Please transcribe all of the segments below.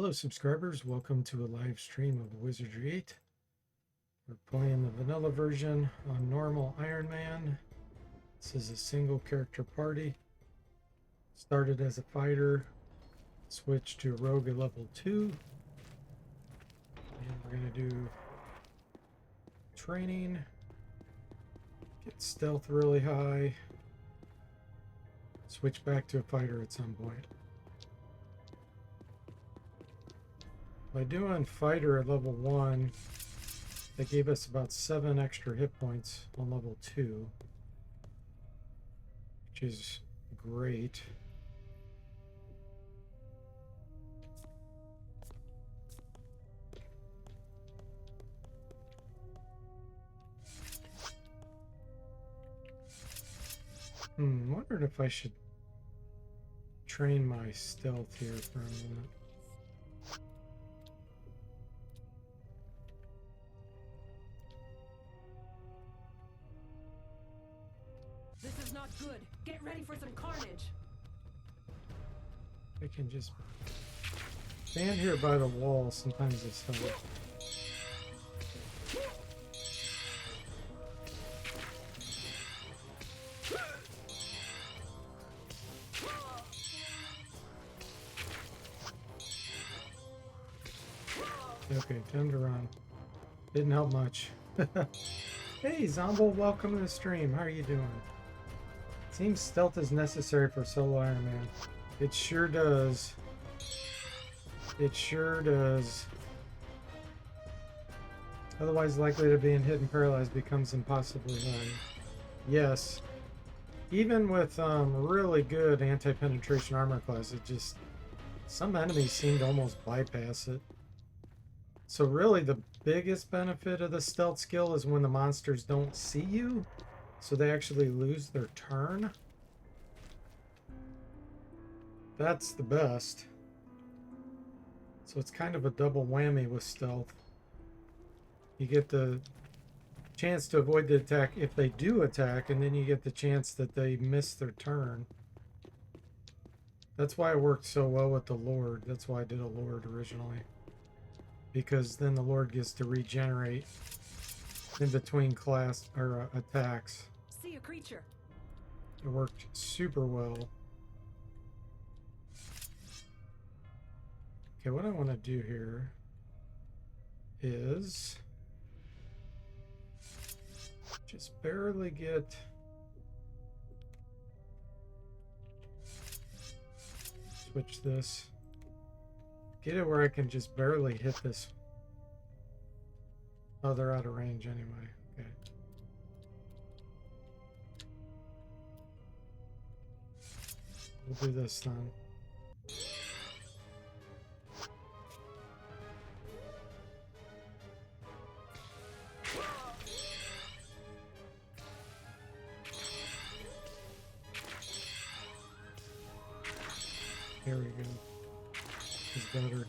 Hello subscribers, welcome to a live stream of Wizardry 8. We're playing the vanilla version on normal Iron Man. This is a single character party. Started as a fighter, switched to a rogue at level 2. And we're going to do training, get stealth really high, switch back to a fighter at some point. By doing fighter at level 1, that gave us about 7 extra hit points on level 2, which is great. Wondered if I should train my stealth here for a minute. This is not good. Get ready for some carnage. I can just stand here by the wall. Sometimes it's helps. Okay, time to run. Didn't help much. Hey, Zombo, welcome to the stream. How are you doing? Seems stealth is necessary for solo Iron Man. It sure does. It sure does. Otherwise, likely to being hit and paralyzed becomes impossibly high. Yes. Even with really good anti-penetration armor class, it just... some enemies seem to almost bypass it. So really the biggest benefit of the stealth skill is when the monsters don't see you, so they actually lose their turn. That's the best. So it's kind of a double whammy with stealth. You get the chance to avoid the attack if they do attack, and then you get the chance that they miss their turn. That's why it worked so well with the Lord. That's why I did a Lord originally. Because then the Lord gets to regenerate in between class or attacks. See a creature. It worked super well. Okay, what I want to do here is just barely get switch this. Get it where I can just barely hit this. Oh, they're out of range anyway. Okay. We'll do this then. Here we go. Is better.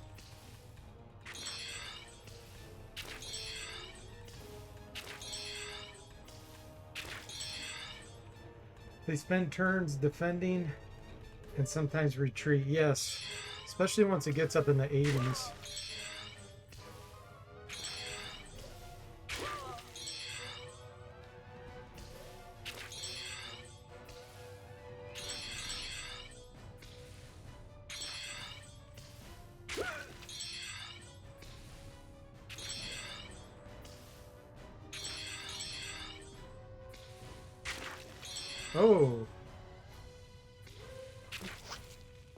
They spend turns defending and sometimes retreat. Yes, especially once it gets up in the 80s. Oh,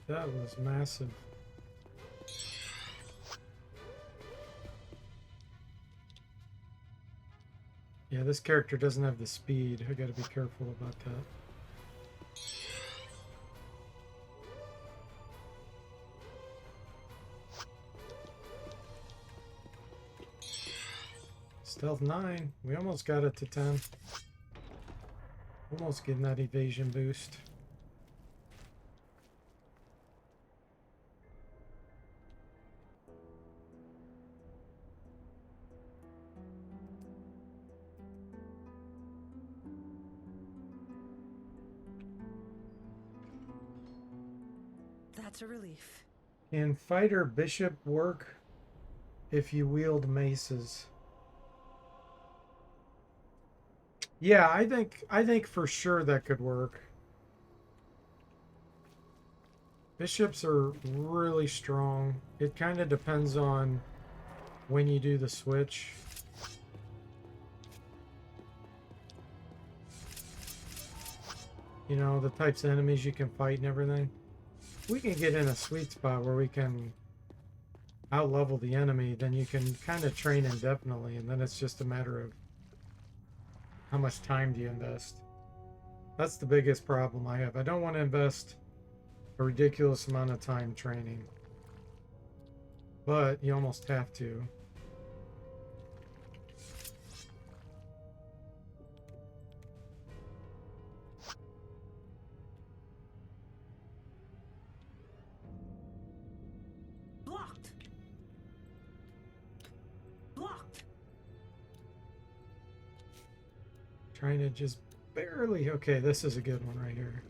that was massive. Yeah, this character doesn't have the speed. I gotta be careful about that. Stealth 9. We almost got it to 10. Almost getting that evasion boost. That's a relief. Can fighter bishop work if you wield maces? Yeah, I think for sure that could work. Bishops are really strong. It kind of depends on when you do the switch. You know, the types of enemies you can fight and everything. We can get in a sweet spot where we can out-level the enemy, then you can kind of train indefinitely, and then it's just a matter of how much time do you invest. That's the biggest problem I have. I don't want to invest a ridiculous amount of time training, but you almost have to. Blocked. Blocked. Trying to just barely... Okay, this is a good one right here.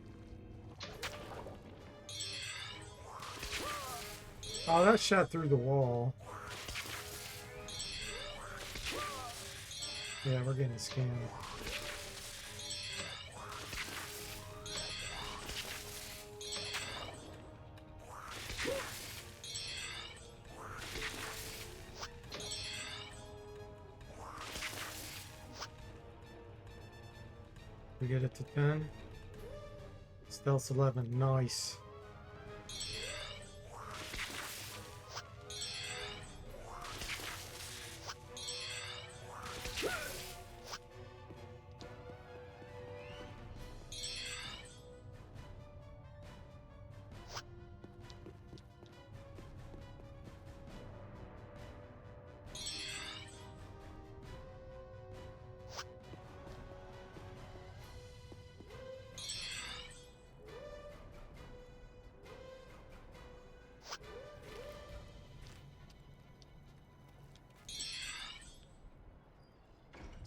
Oh, that shot through the wall. Yeah, we're getting scammed. We get it to 10. Stealth 11. Nice.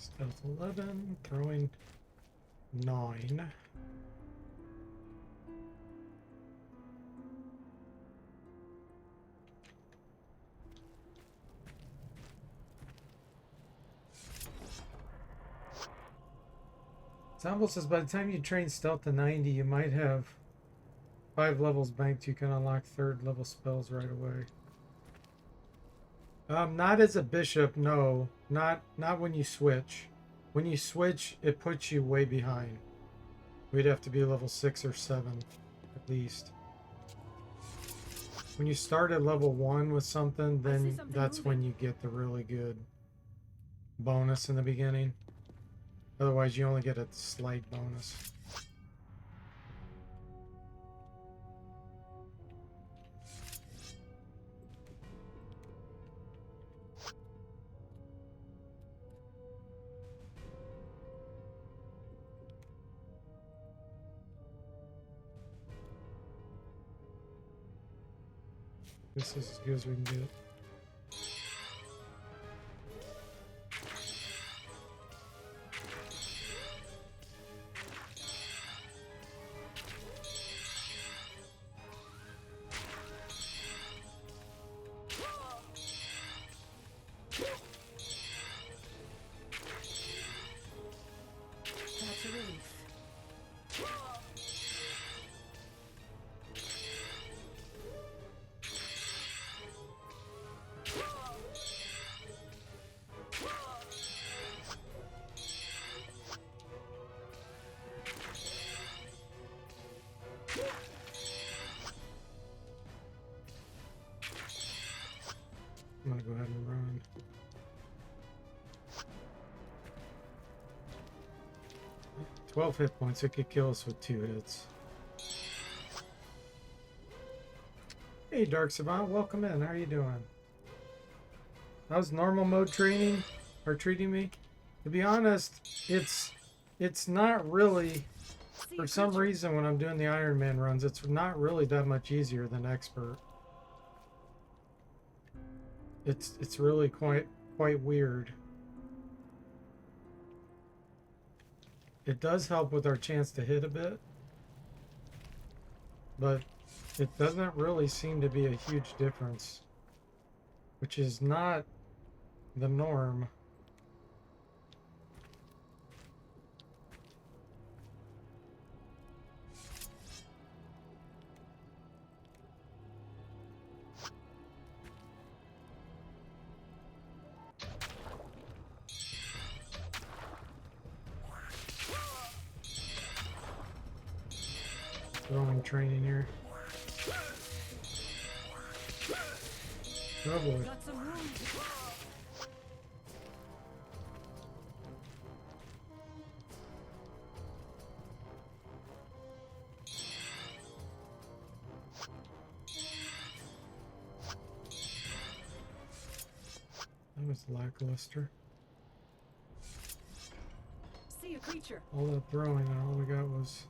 Stealth 11, throwing 9. Sample says by the time you train stealth to 90, you might have 5 levels banked. You can unlock 3rd level spells right away. Not as a bishop, no. Not when you switch. When you switch, it puts you way behind. We'd have to be level 6 or 7, at least. When you start at level 1 with something, then that's when you get the really good bonus in the beginning. Otherwise, you only get a slight bonus. This is as good as we can get. That's a relief. I'm gonna go ahead and run. "12 hit points. It could kill us with 2 hits. Hey, Dark Savant, welcome in. How are you doing? How's normal mode training or treating me? To be honest, it's not really. For some reason, when I'm doing the Iron Man runs, it's not really that much easier than expert. It's really quite weird. It does help with our chance to hit a bit, but It doesn't really seem to be a huge difference, which is not the norm. Throwing training here. Oh boy. Got some wounds. That was lackluster. See a creature. All that throwing and all we got was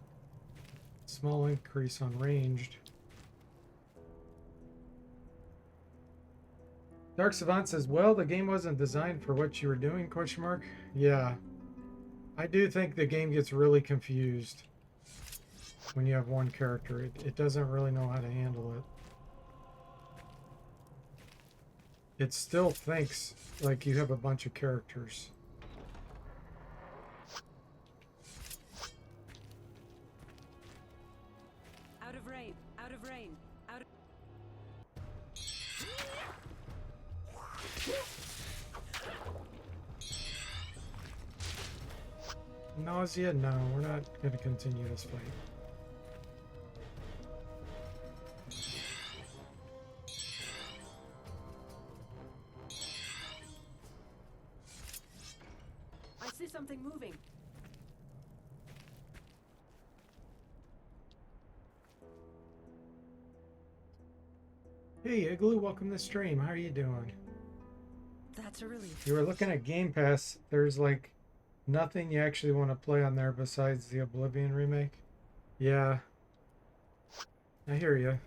a small increase on ranged. Dark Savant says, well, the game wasn't designed for what you were doing, question mark? Yeah. I do think the game gets really confused when you have one character. It doesn't really know how to handle it. It still thinks like you have a bunch of characters. Out of rain. Out of rain. Out of... Nausea? No, we're not going to continue this fight. I see something moving. Hey, Igloo, welcome to the stream. How are you doing? That's a relief. You were looking at Game Pass. There's like nothing you actually want to play on there besides the Oblivion remake. Yeah. I hear you.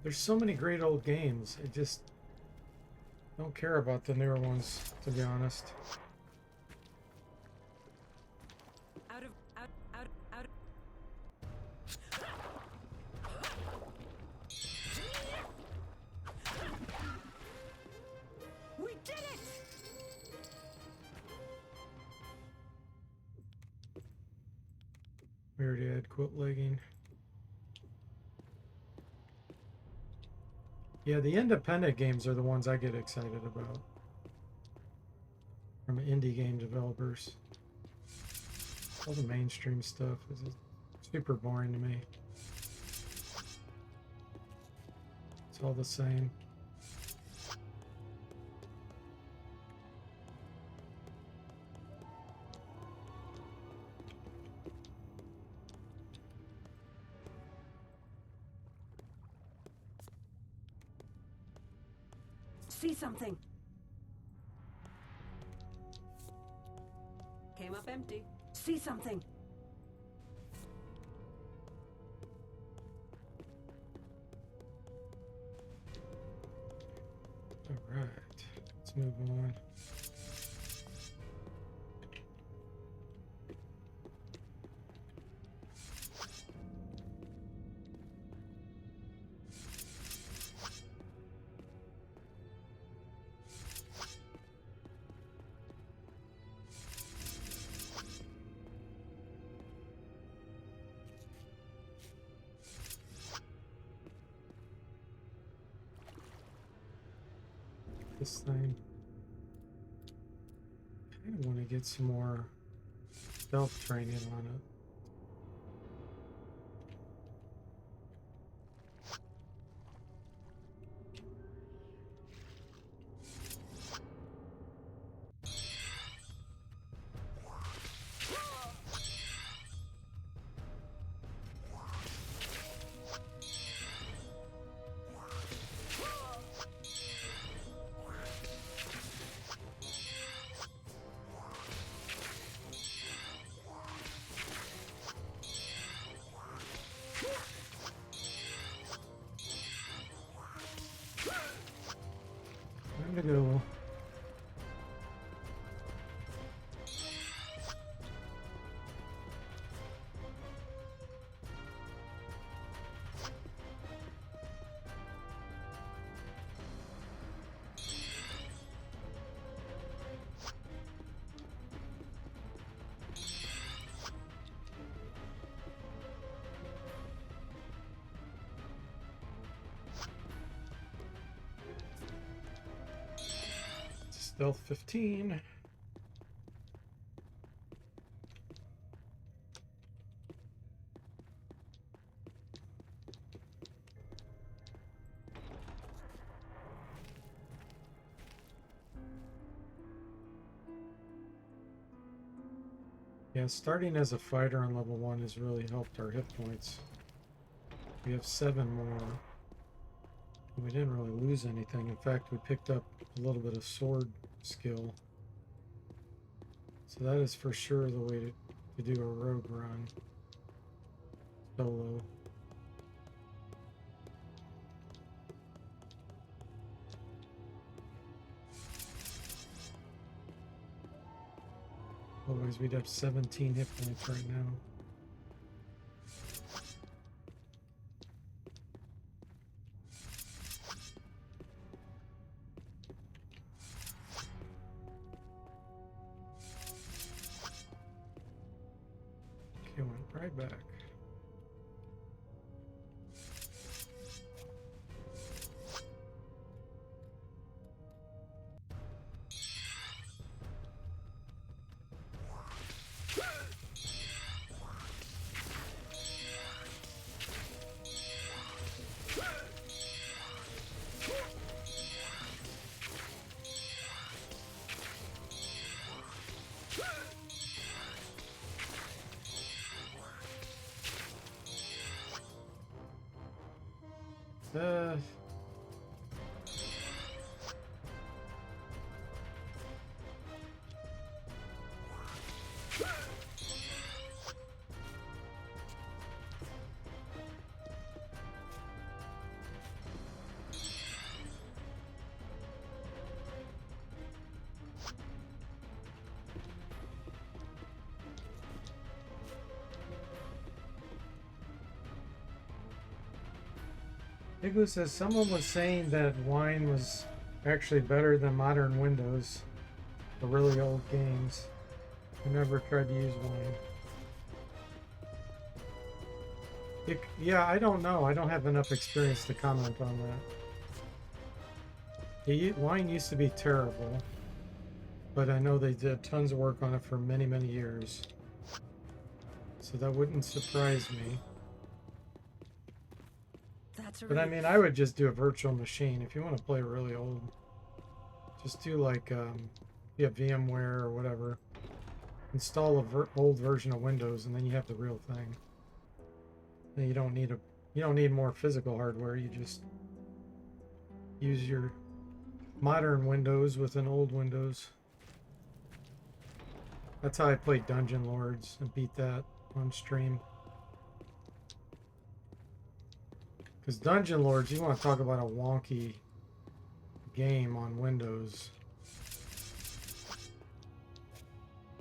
There's so many great old games. I just don't care about the newer ones, to be honest. Out of... Out... Out... Out... We did it! We already had quilt legging. Yeah, the independent games are the ones I get excited about. From indie game developers. All the mainstream stuff is super boring to me. It's all the same. See something. Came up empty. See something. All right, let's move on. This thing. I kind of want to get some more stealth training on it. Stealth 15. Yeah, starting as a fighter on level 1 has really helped our hit points. We have 7 more. We didn't really lose anything. In fact, we picked up a little bit of sword skill. So that is for sure the way to do a rogue run. Solo. Otherwise we'd have 17 hit points right now. Okay, went right back. Uh, Igloo says someone was saying that wine was actually better than modern Windows for really old games. I never tried to use wine. Yeah, I don't know. I don't have enough experience to comment on that. Wine used to be terrible, but I know they did tons of work on it for many, many years. So that wouldn't surprise me. But I mean, I would just do a virtual machine. If you want to play really old, just do like, you have VMware or whatever. Install a old version of Windows, and then you have the real thing. Then you don't need more physical hardware. You just use your modern Windows with an old Windows. That's how I played Dungeon Lords and beat that on stream. Because Dungeon Lords, you want to talk about a wonky game on Windows.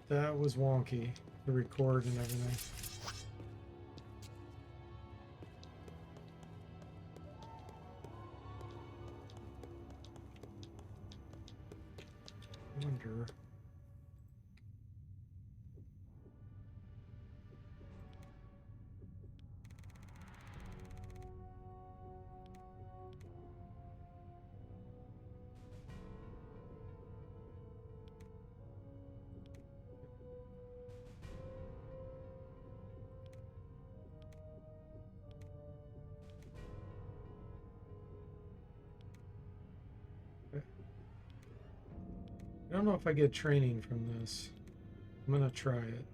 That was wonky to record and everything. I wonder. I don't know if I get training from this. I'm gonna try it.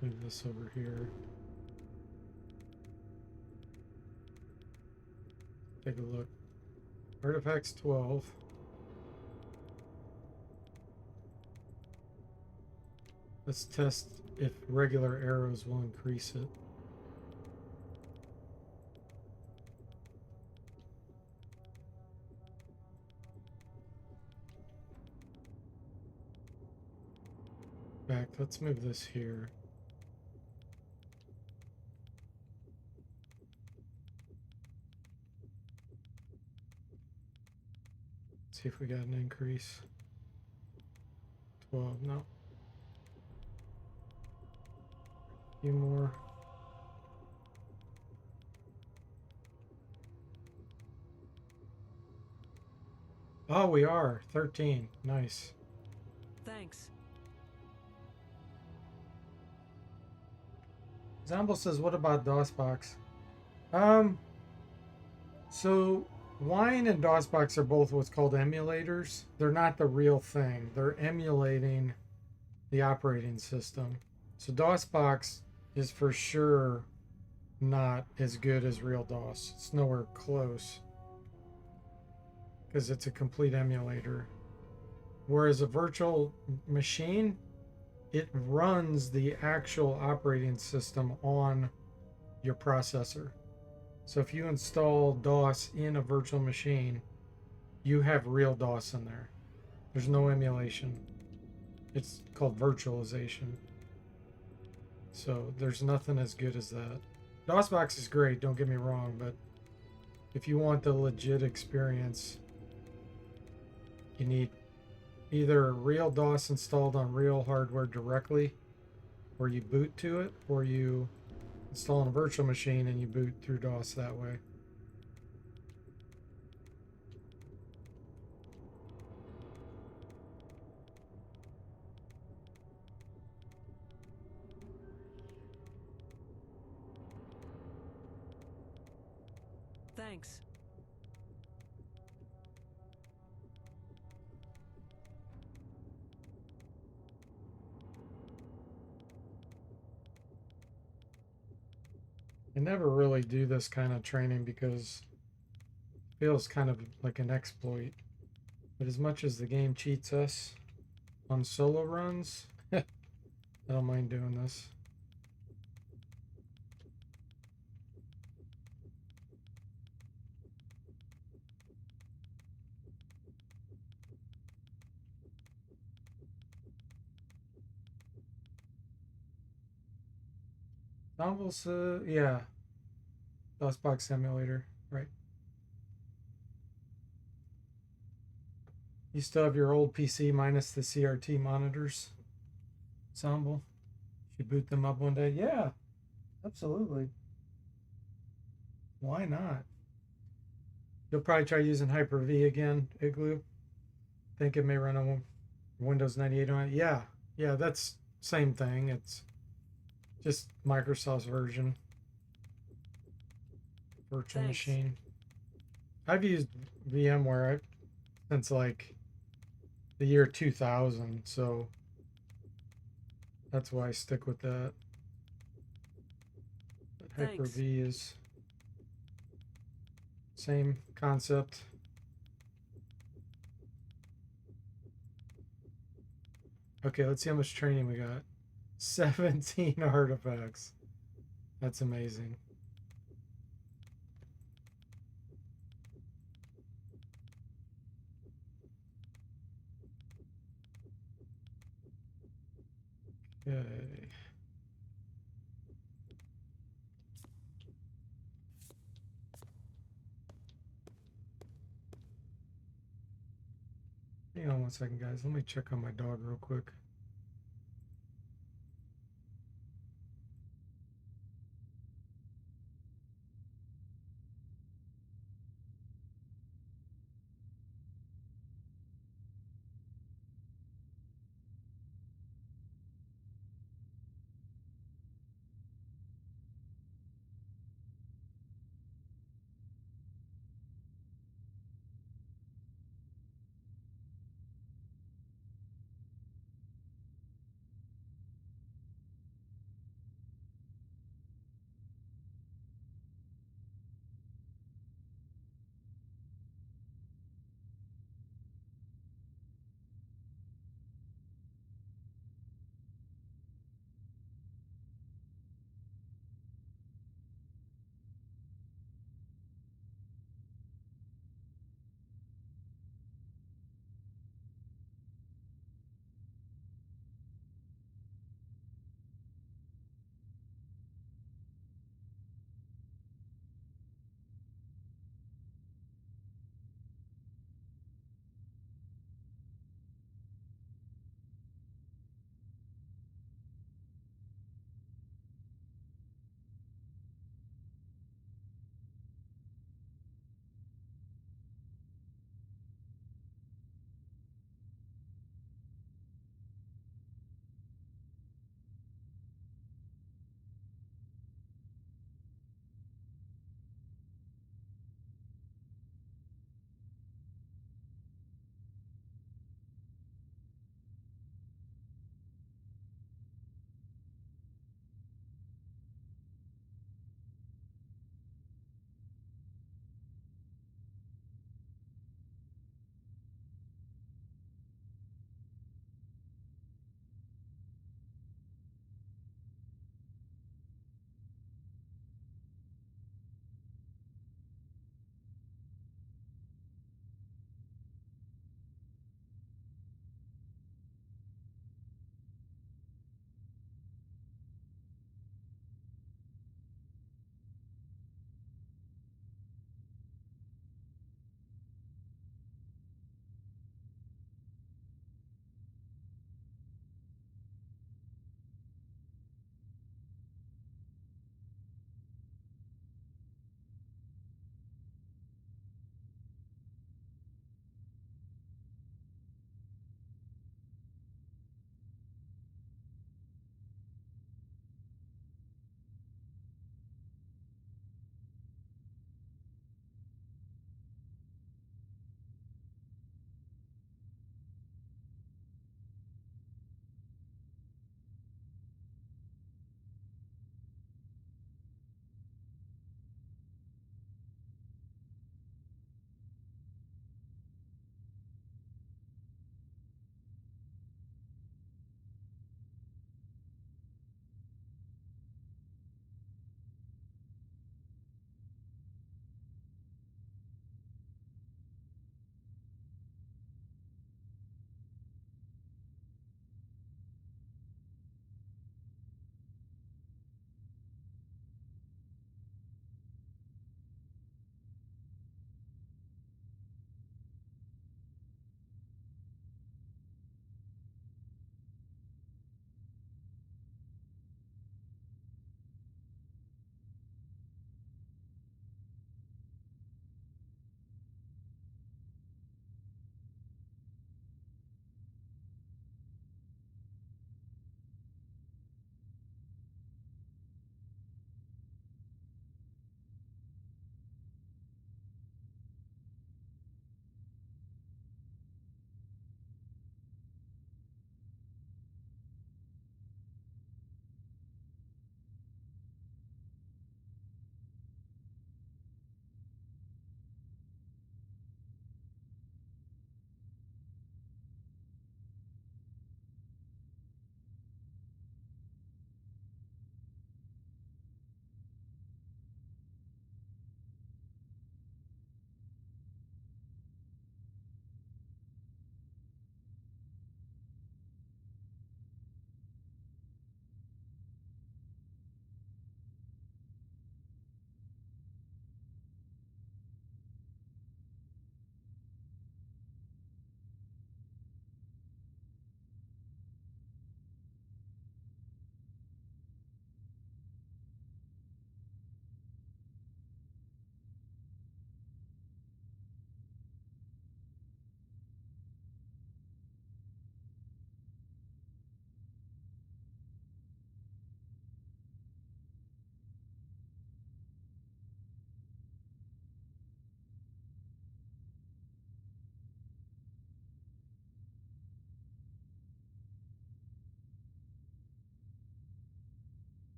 Move this over here. Take a look. Artifacts 12. Let's test if regular arrows will increase it. Back, let's move this here. See if we got an increase. 12. No. A few more. Oh, we are. 13. Nice. Thanks. Zombo says, what about DOSBox? Um, so Wine and DOSBox are both what's called emulators. They're not the real thing. They're emulating the operating system. So DOSBox is for sure not as good as real DOS. It's nowhere close because it's a complete emulator. Whereas a virtual machine, it runs the actual operating system on your processor. So if you install DOS in a virtual machine, you have real DOS in there. There's no emulation. It's called virtualization. So there's nothing as good as that. DOSBox is great, don't get me wrong, but if you want the legit experience, you need either real DOS installed on real hardware directly, or you boot to it, or you install on a virtual machine and you boot through DOS that way. Thanks. I never really do this kind of training because it feels kind of like an exploit. But as much as the game cheats us on solo runs, I don't mind doing this. Novels, yeah, DOSBox Simulator, right? You still have your old PC minus the CRT monitors, Ensemble? Should boot them up one day? Yeah, absolutely. Why not? You'll probably try using Hyper-V again, Igloo. Think it may run on Windows 98 on it. Yeah, yeah, that's same thing. It's just Microsoft's version, virtual Thanks. machine. I've used VMware since like the year 2000, so that's why I stick with that. But Thanks. Hyper-V is same concept. Okay, let's see how much training we got. 17 artifacts. That's amazing. Okay. Hang on one second, guys. Let me check on my dog real quick.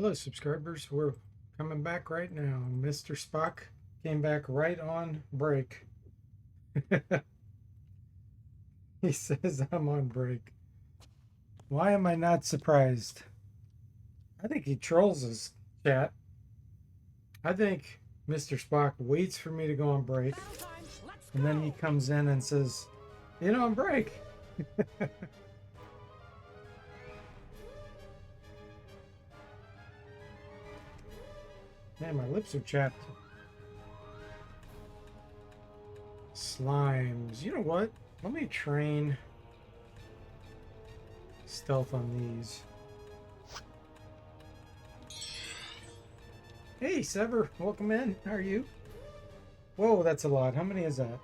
Hello, subscribers. We're coming back right now. Mr. Spock came back right on break. He says I'm on break. Why am I not surprised? I think he trolls his chat. I think Mr. Spock waits for me to go on break, Battle time. Let's and then he go. comes in and says, "You know, on break." Man, my lips are chapped. Slimes. You know what? Let me train stealth on these. Hey, Sever. Welcome in. How are you? Whoa, that's a lot. How many is that?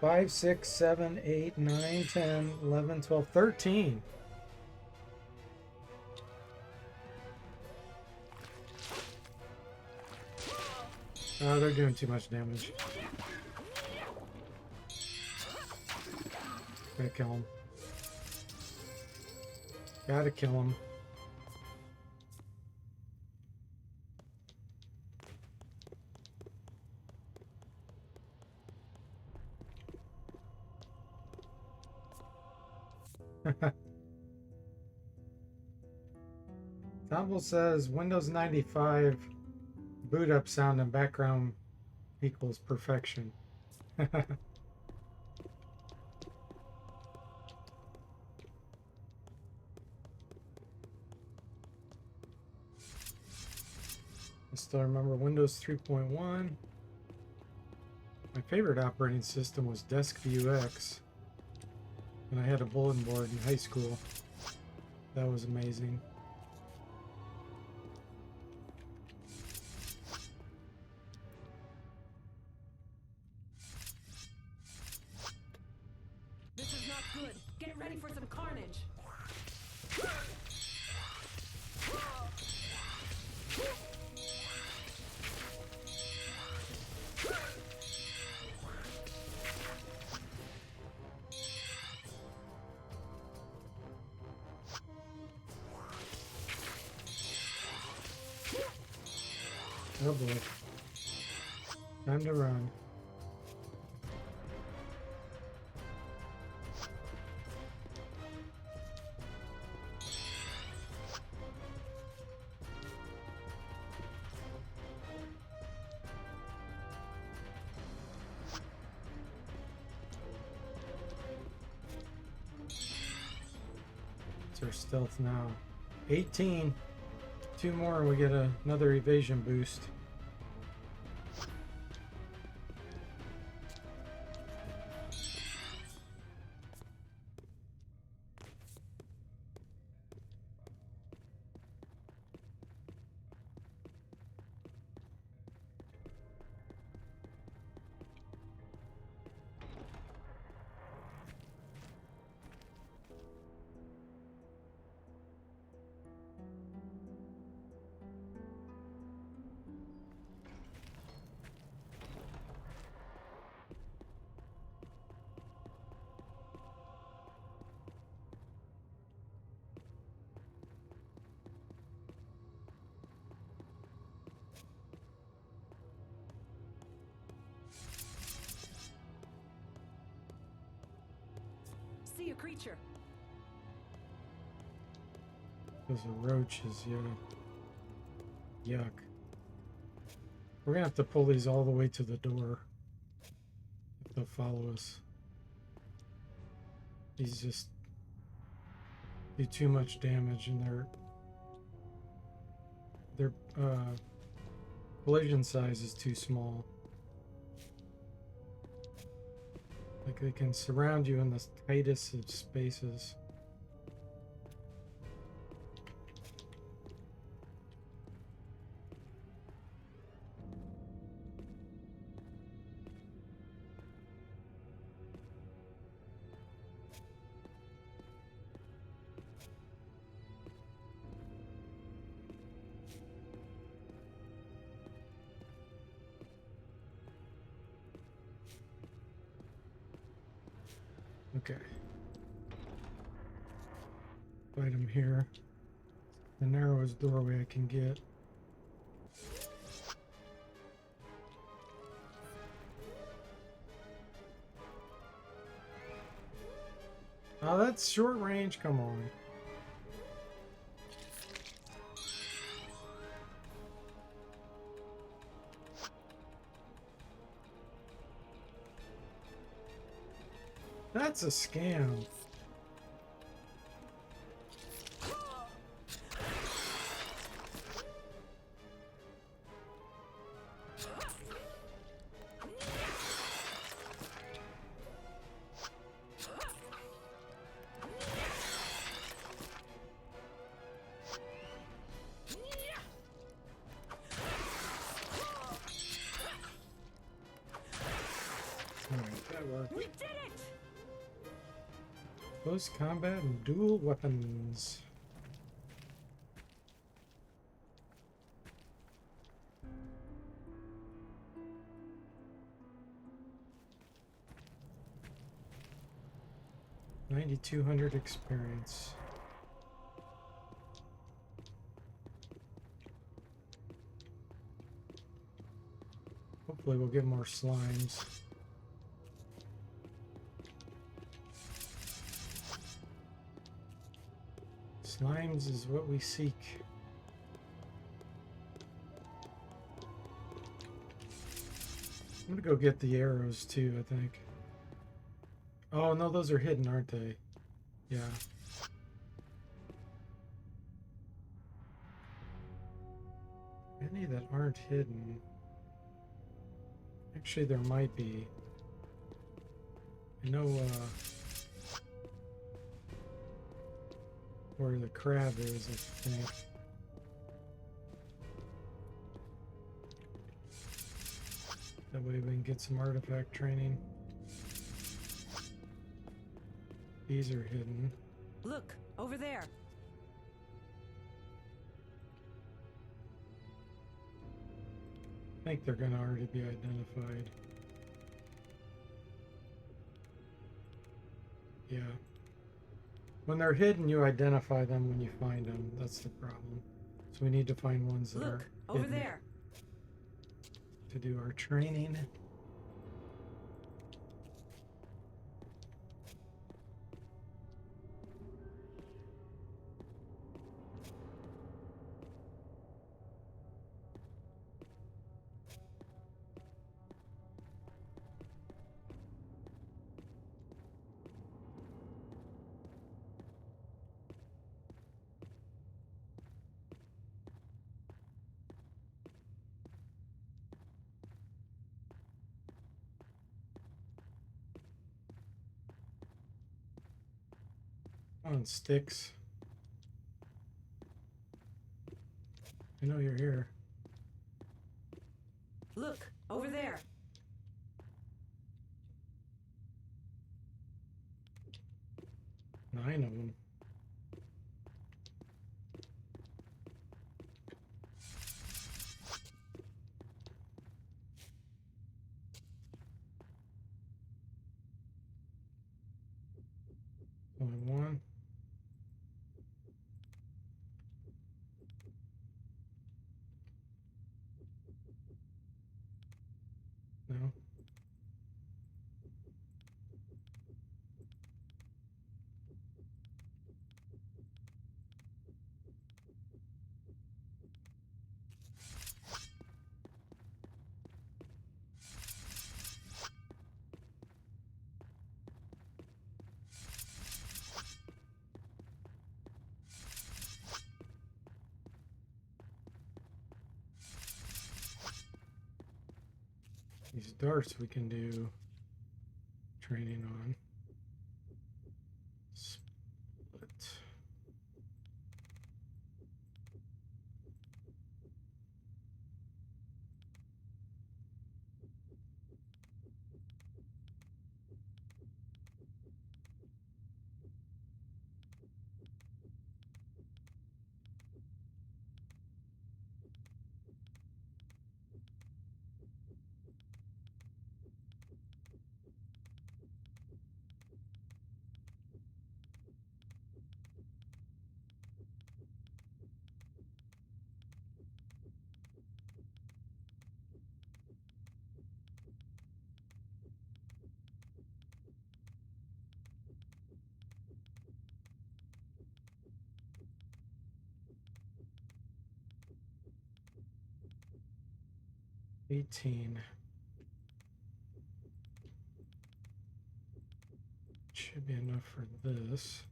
5, 6, 7, 8, 9, 10, 11, 12, 13. Oh, they're doing too much damage. Gotta kill him. Gotta kill him. Tumble says Windows 95 boot up sound and background equals perfection. I still remember Windows 3.1. My favorite operating system was DeskView X. And I had a bulletin board in high school. That was amazing. This is not good. Get ready for some carnage. Oh boy. Time to run. It's our stealth now. 18. 2 more and we get another evasion boost. See a creature. Those are roaches, yeah. Yuck. We're gonna have to pull these all the way to the door if they'll follow us. These just do too much damage and their collision size is too small. Like they can surround you in the tightest of spaces. Okay. Fight him here. The narrowest doorway I can get. Oh, that's short range. Come on. That's a scam. Alright, that worked. We did it! Close combat and dual weapons. $9,200 experience. Hopefully we'll get more slimes. Slimes is what we seek. I'm gonna go get the arrows too, I think. Oh no, those are hidden, aren't they? Yeah. Any that aren't hidden. Actually, there might be. I know where the crab is, I think. That way we can get some artifact training. These are hidden. Look, over there. I think they're gonna already be identified. Yeah. When they're hidden, you identify them when you find them. That's the problem. So we need to find ones that Look, are over hidden there. to do our training. On sticks. I know you're here. Look, over there. Nine of them. Only one. No. These darts we can do training on. Split. 18. Should be enough for this.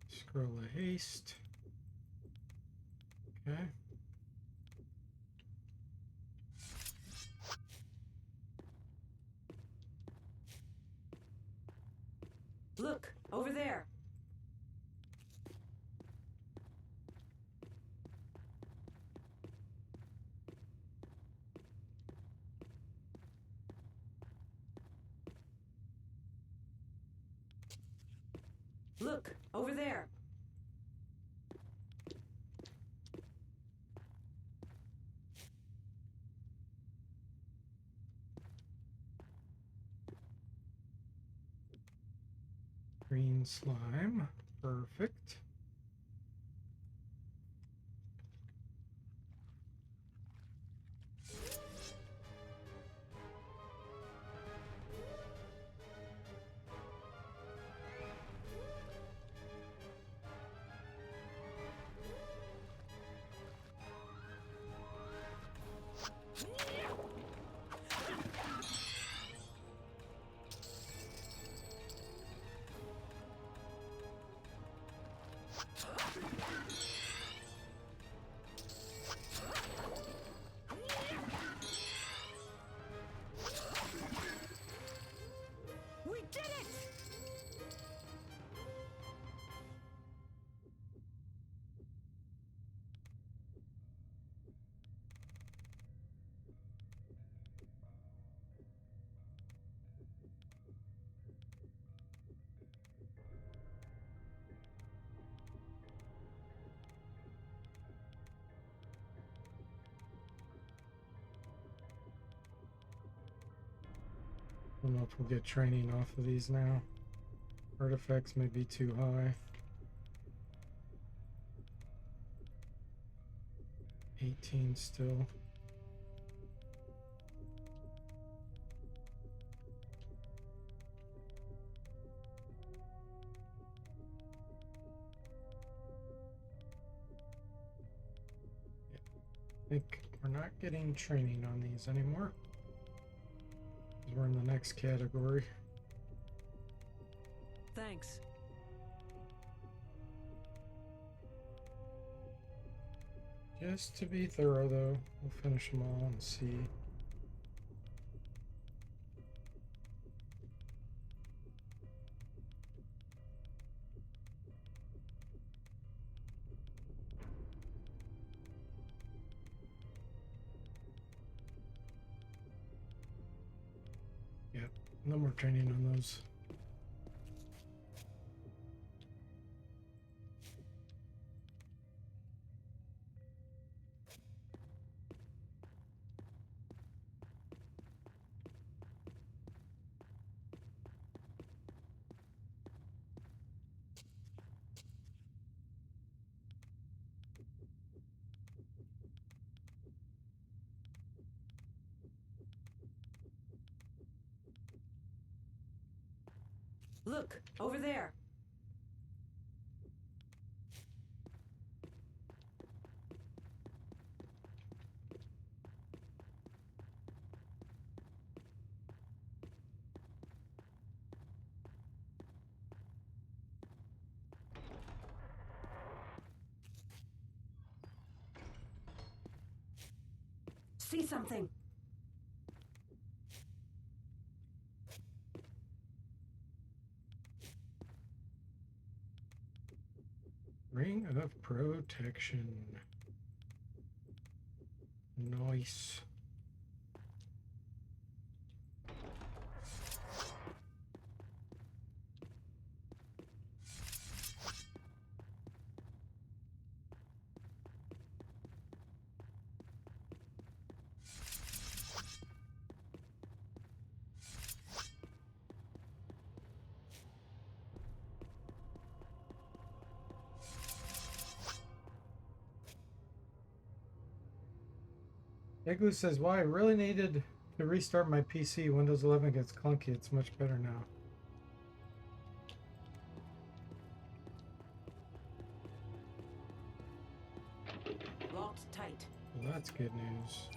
Scroll of haste. Okay. Look, over there. Look, over there. Green slime. Perfect. We did it! I don't know if we'll get training off of these now. Artifacts may be too high. 18 still. I think we're not getting training on these anymore. We're in the next category. Thanks. Just to be thorough, though, we'll finish them all and see. Yep, no more training on those. Look, over there. See something. Ring of protection. Nice. Igloo says, "Why I really needed to restart my PC. Windows 11 gets clunky. It's much better now." Locked tight. Well, that's good news.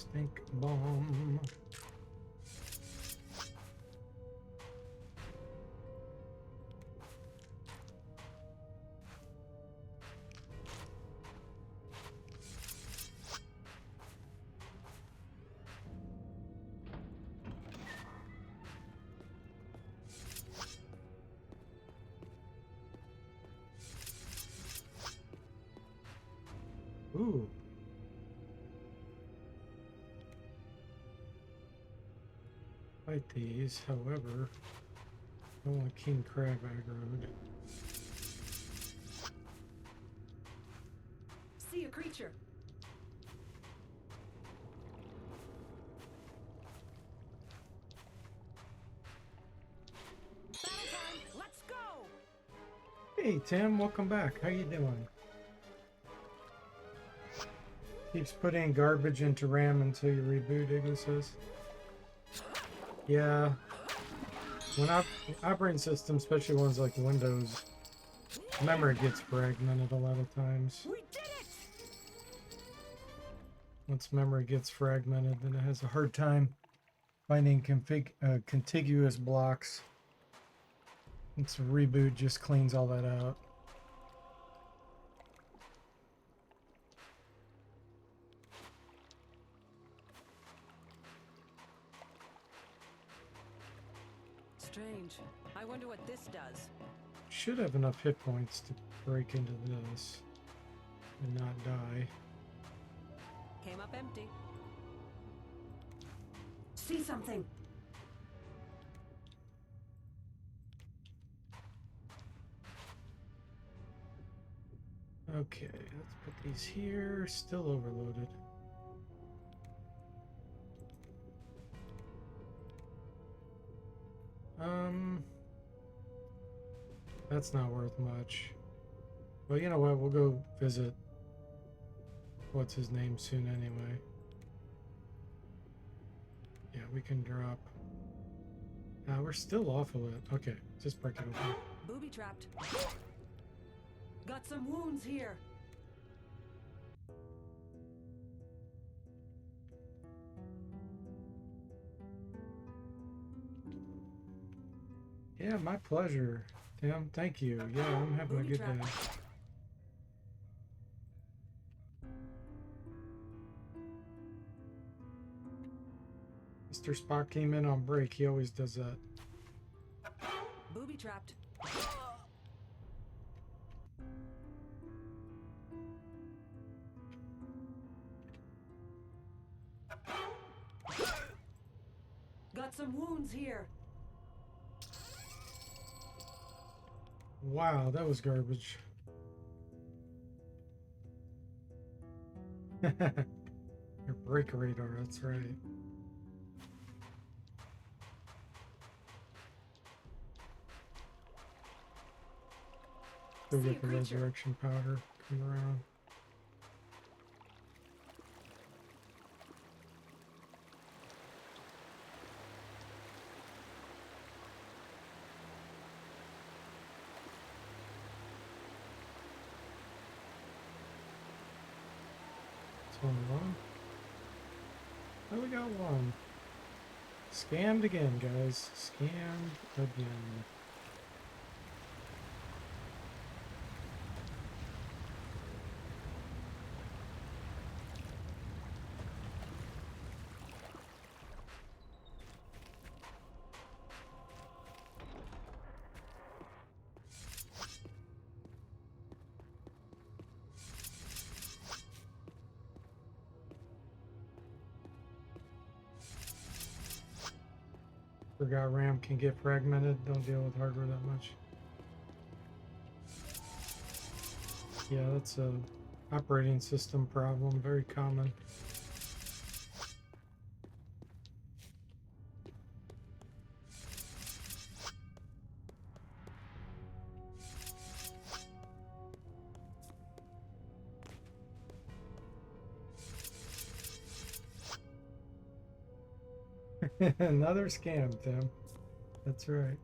Stink bomb. Ooh. Fight these, however, I don't want king crab aggroed. See a creature. Battle time. Let's go. Hey Tim, welcome back. How you doing? Keeps putting garbage into RAM until you reboot, Igloo says. Yeah. When operating systems, especially ones like Windows, memory gets fragmented a lot of times. We did it. Once memory gets fragmented, then it has a hard time finding contiguous blocks. It's a reboot just cleans all that out. Strange. I wonder what this does. Should have enough hit points to break into this and not die. Came up empty. See something. Okay, let's put these here. Still overloaded. That's not worth much. Well, you know what? We'll go visit what's his name soon anyway. Yeah, we can drop. We're still off of it. Okay, just break it open. Booby trapped. Got some wounds here. Yeah, my pleasure. Tim, thank you. Yeah, I'm having a good day. Mr. Spock came in on break. He always does that. Booby trapped. Got some wounds here. Wow, that was garbage. Your break radar, that's right. Go get the resurrection powder. Come around. It's only one. Oh, we got one. Scammed again, guys. Scammed again. Forgot RAM can get fragmented. Don't deal with hardware that much. Yeah, that's a operating system problem. Very common. Another scam, Tim. That's right.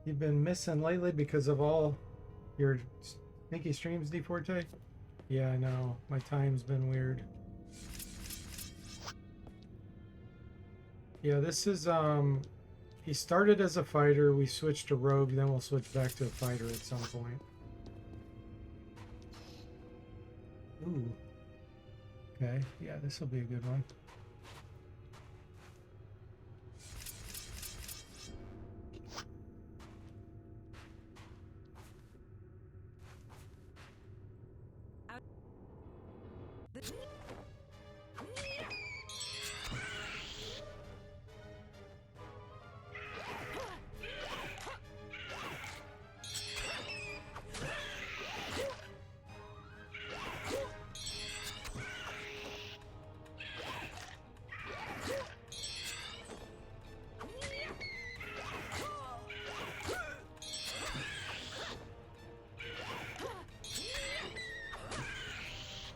You've been missing lately because of all your sneaky streams, D Forte? Yeah, I know. My time's been weird. Yeah, this is he started as a fighter, we switched to rogue, then we'll switch back to a fighter at some point. Ooh. Okay, yeah, this will be a good one.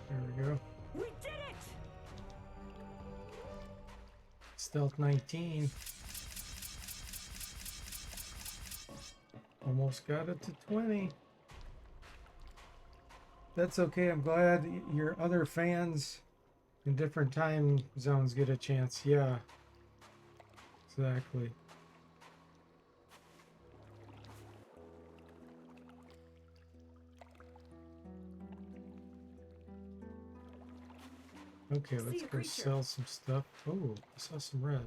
There we go. We did it! Stealth 19. Almost got it to 20. That's okay. I'm glad your other fans in different time zones get a chance. Yeah, exactly. Okay, let's go sell some stuff. Oh, I saw some red.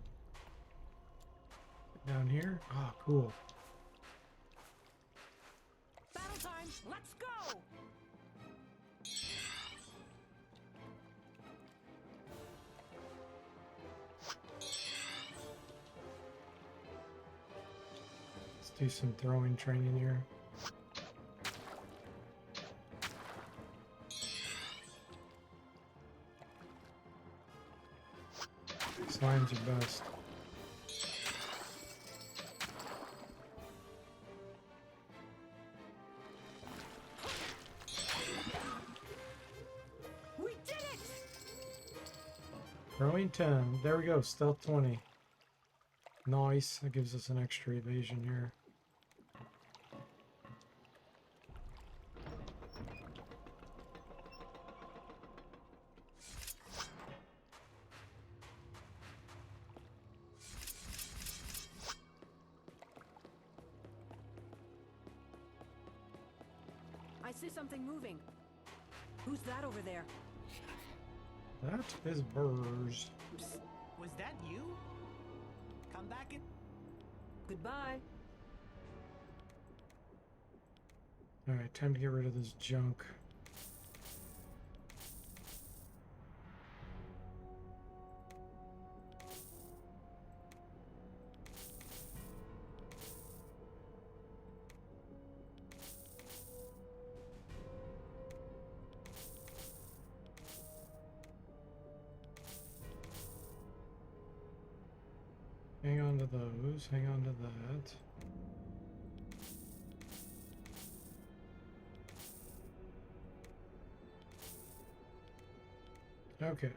Down here? Ah, cool. Battle time! Let's go! Let's do some throwing training here. Slimes are best. We did it! Throwing 10. There we go. Stealth 20. Nice. That gives us an extra evasion here. I see something moving. Who's that over there? That is Burrs. Psst, was that you? Come back and... Goodbye. Alright, time to get rid of this junk. Hang on to those, hang on to that. Okay.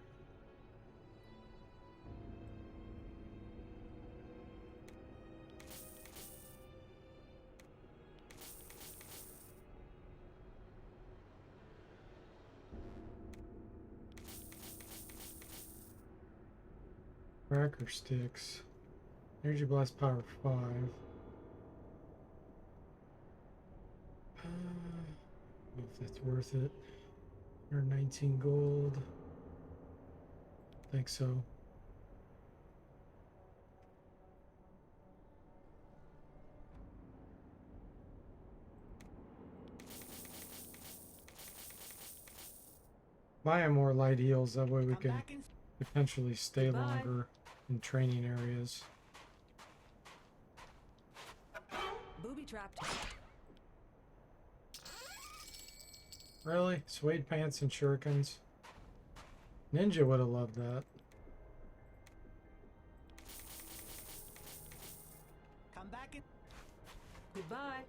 Cracker sticks. Energy blast power 5. If that's worth it. Or 19 gold. Think so. Buy more light heals, that way we Come can back and... potentially stay Goodbye. longer in training areas. Booby trapped. Really? Suede pants and shurikens? Ninja would have loved that. Come back and... Goodbye.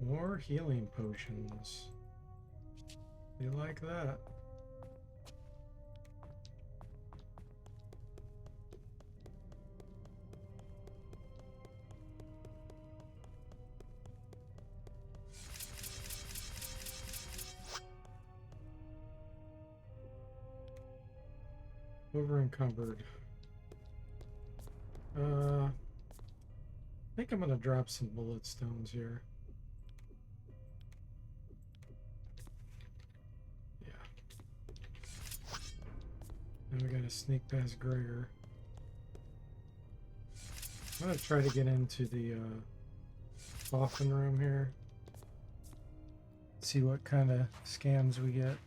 More healing potions. You like that? Over encumbered. I think I'm gonna drop some bullet stones here. Yeah. And we gotta sneak past Gregor. I'm gonna try to get into the coffin room here. See what kind of scams we get.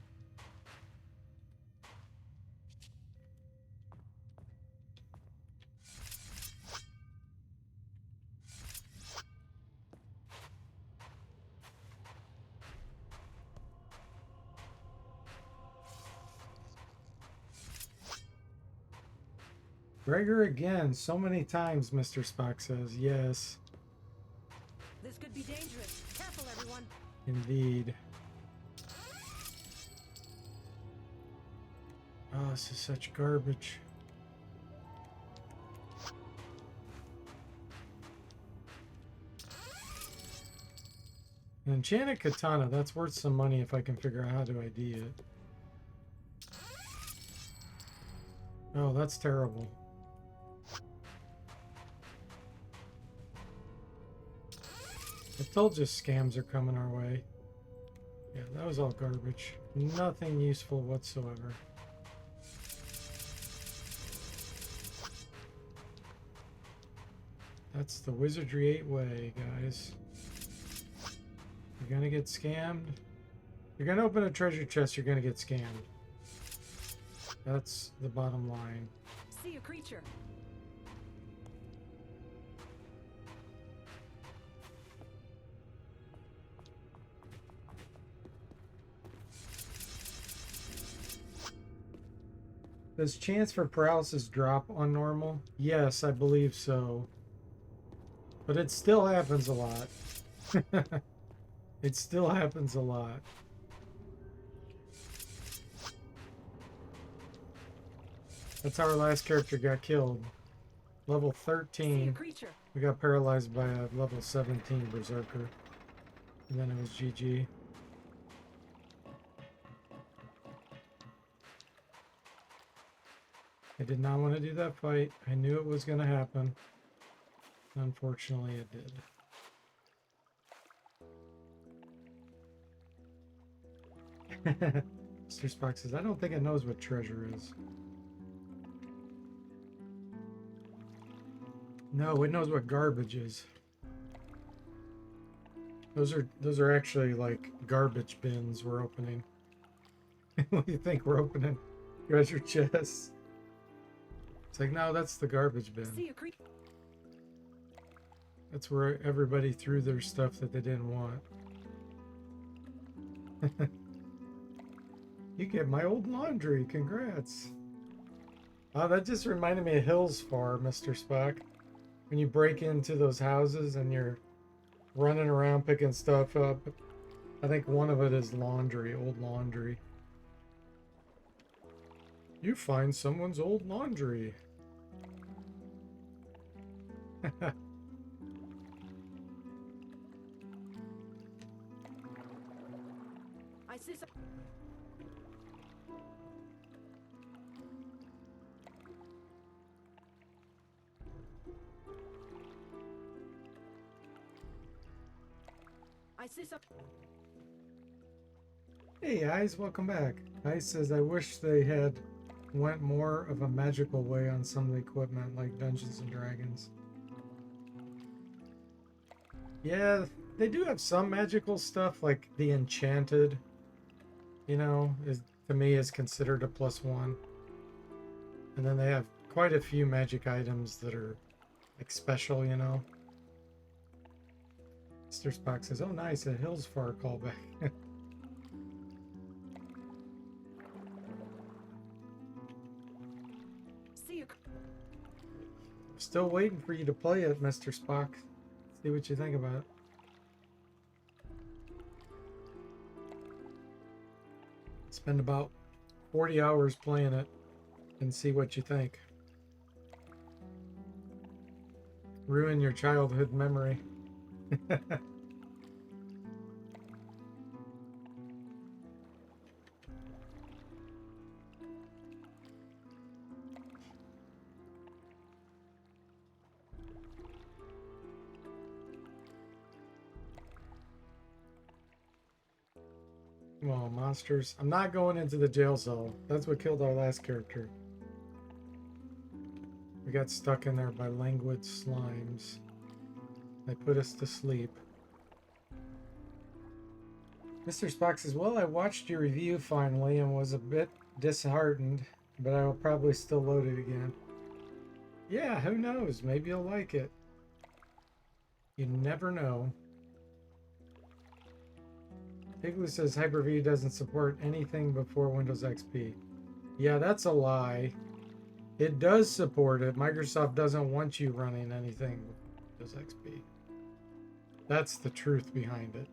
Gregor again, so many times, Mr. Spock says. Yes, This could be dangerous. Careful, everyone. indeed. Oh, this is such garbage. An enchanted katana, that's worth some money if I can figure out how to ID it. Oh, that's terrible. I told you scams are coming our way. Yeah, that was all garbage. Nothing useful whatsoever. That's the Wizardry 8-way, guys. You're gonna get scammed. You're gonna open a treasure chest, you're gonna get scammed. That's the bottom line. See a creature. Does chance for paralysis drop on normal? Yes, I believe so. But it still happens a lot. It still happens a lot. That's how our last character got killed. Level See a 13. creature. We got paralyzed by a level 17 berserker. And then it was GG. I did not want to do that fight. I knew it was going to happen. Unfortunately, it did. Mr. Spock says, I don't think it knows what treasure is. No, it knows what garbage is. Those are actually like garbage bins we're opening. What do you think we're opening? Treasure chests. It's like, no, that's the garbage bin. See a creature. That's where everybody threw their stuff that they didn't want. You get my old laundry. Congrats. Oh, that just reminded me of Hill's Far, Mr. Spock. When you break into those houses and you're running around picking stuff up. I think one of it is laundry, old laundry. You find someone's old laundry. I see some. I see some. Hey, Eyes, welcome back. Eyes says, I wish they had went more of a magical way on some of the equipment, like Dungeons and Dragons. Yeah, they do have some magical stuff, like the Enchanted, you know, is to me is considered a +1. And then they have quite a few magic items that are like special, you know. Mr. Spock says, oh nice, a Hills Far callback. See a. Still waiting for you to play it, Mr. Spock. See what you think about it. Spend about 40 hours playing it and see what you think. Ruin your childhood memory. Well, monsters. I'm not going into the jail cell. That's what killed our last character. We got stuck in there by languid slimes. They put us to sleep. Mr. Spock says, well, I watched your review finally and was a bit disheartened, but I will probably still load it again. Yeah, who knows? Maybe you'll like it. You never know. Igloo says Hyper-V doesn't support anything before Windows XP. Yeah, that's a lie. It does support it. Microsoft doesn't want you running anything with Windows XP. That's the truth behind it.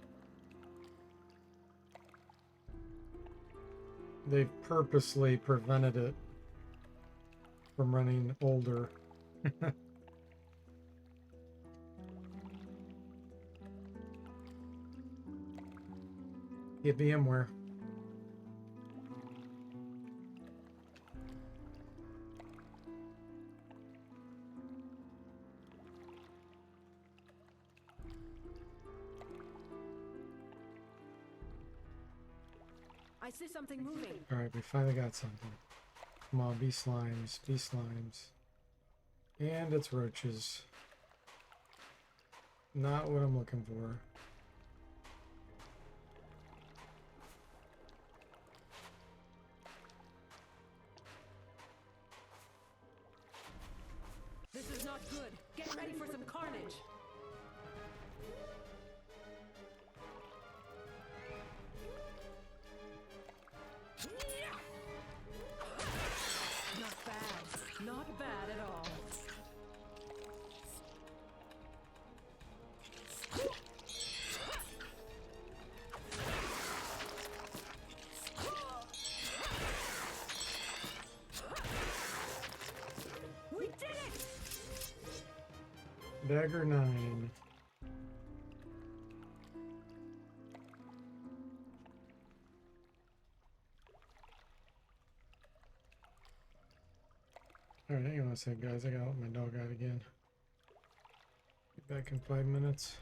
They've purposely prevented it from running older. Get VMware. I see something moving. Alright, we finally got something. Come on, be slimes, be slimes. And it's roaches. Not what I'm looking for. This is not good. Get ready for some carnage. Not bad. Not bad at all. We did it! Dagger 9. Alright, hang on a sec, guys. I gotta let my dog out again. Be back in 5 minutes.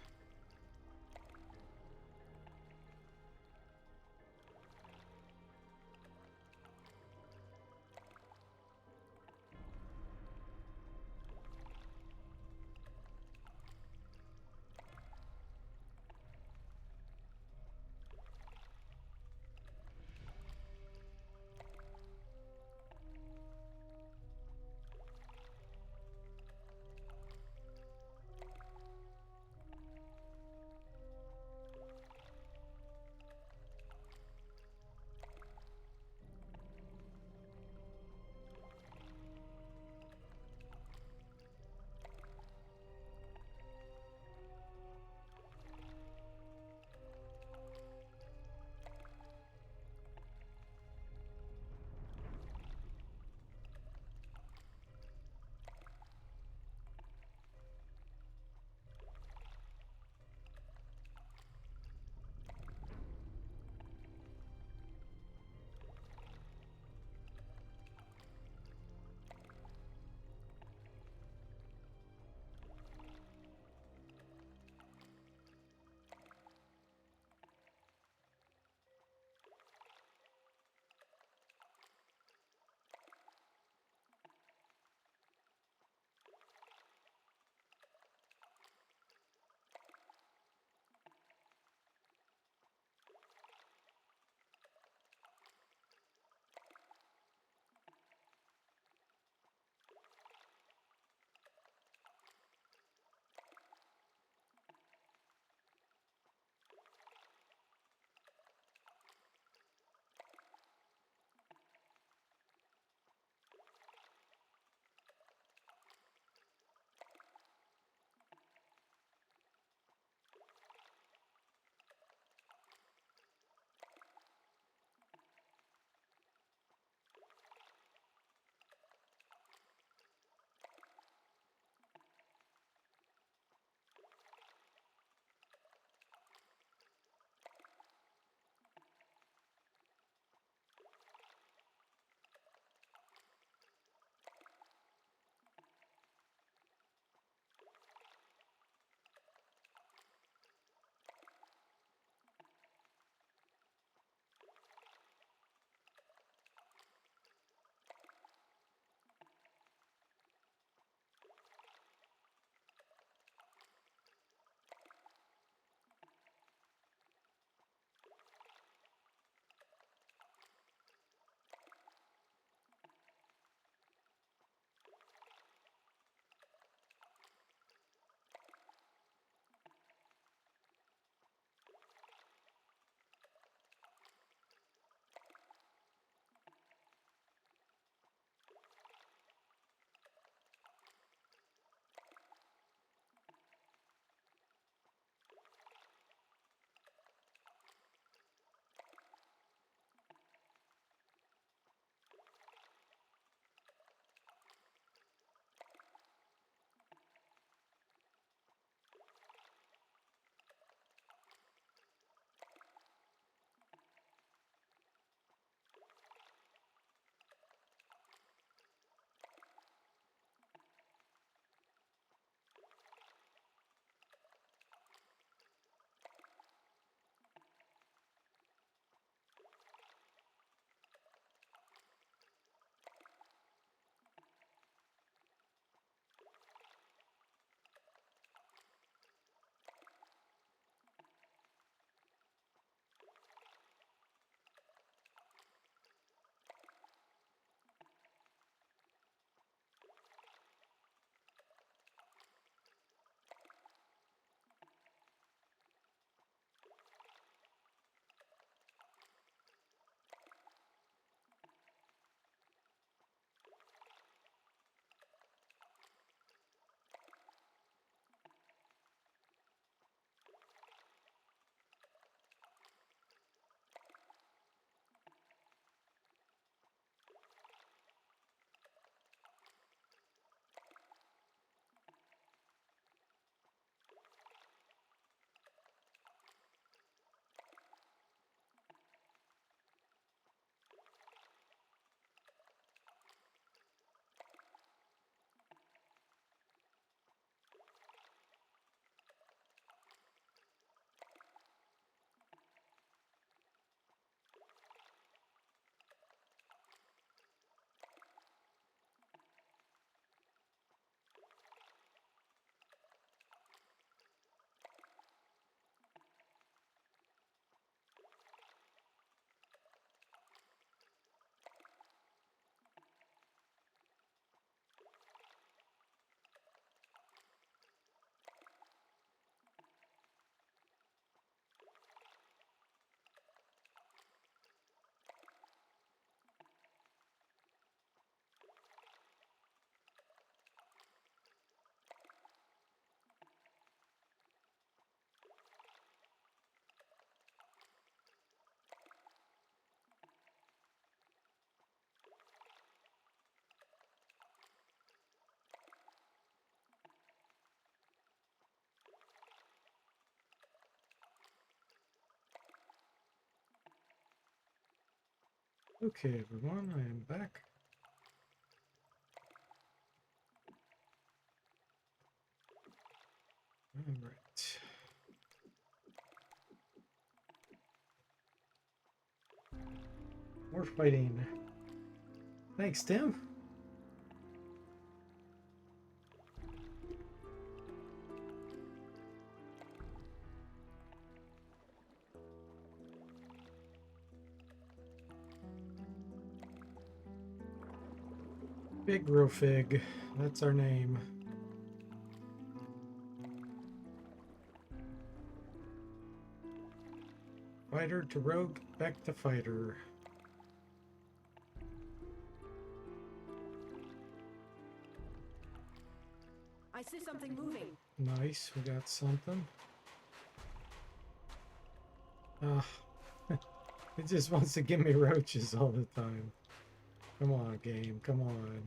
Okay, everyone, I am back. All right. We're fighting. Thanks, Tim. Big Rofig. That's our name. Fighter to rogue, back to fighter. I see something moving. Nice, we got something. Ah, it just wants to give me roaches all the time. Come on, game, come on.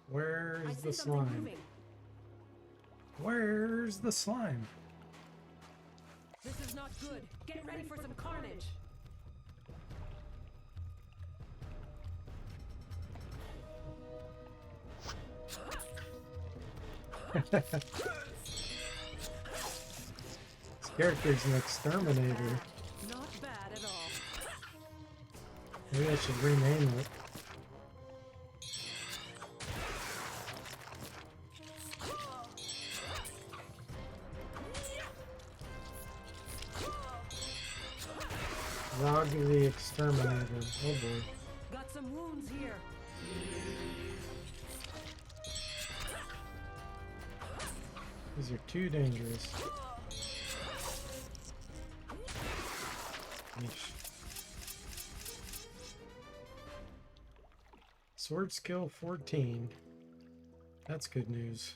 I Where's see the something slime? moving. Where's the slime? This is not good. Get ready for some carnage. This character's an exterminator. Not bad at all. Maybe I should rename it. Rog the Exterminator. Oh boy. Got some wounds here. These are too dangerous. Yeesh. Sword skill 14. That's good news.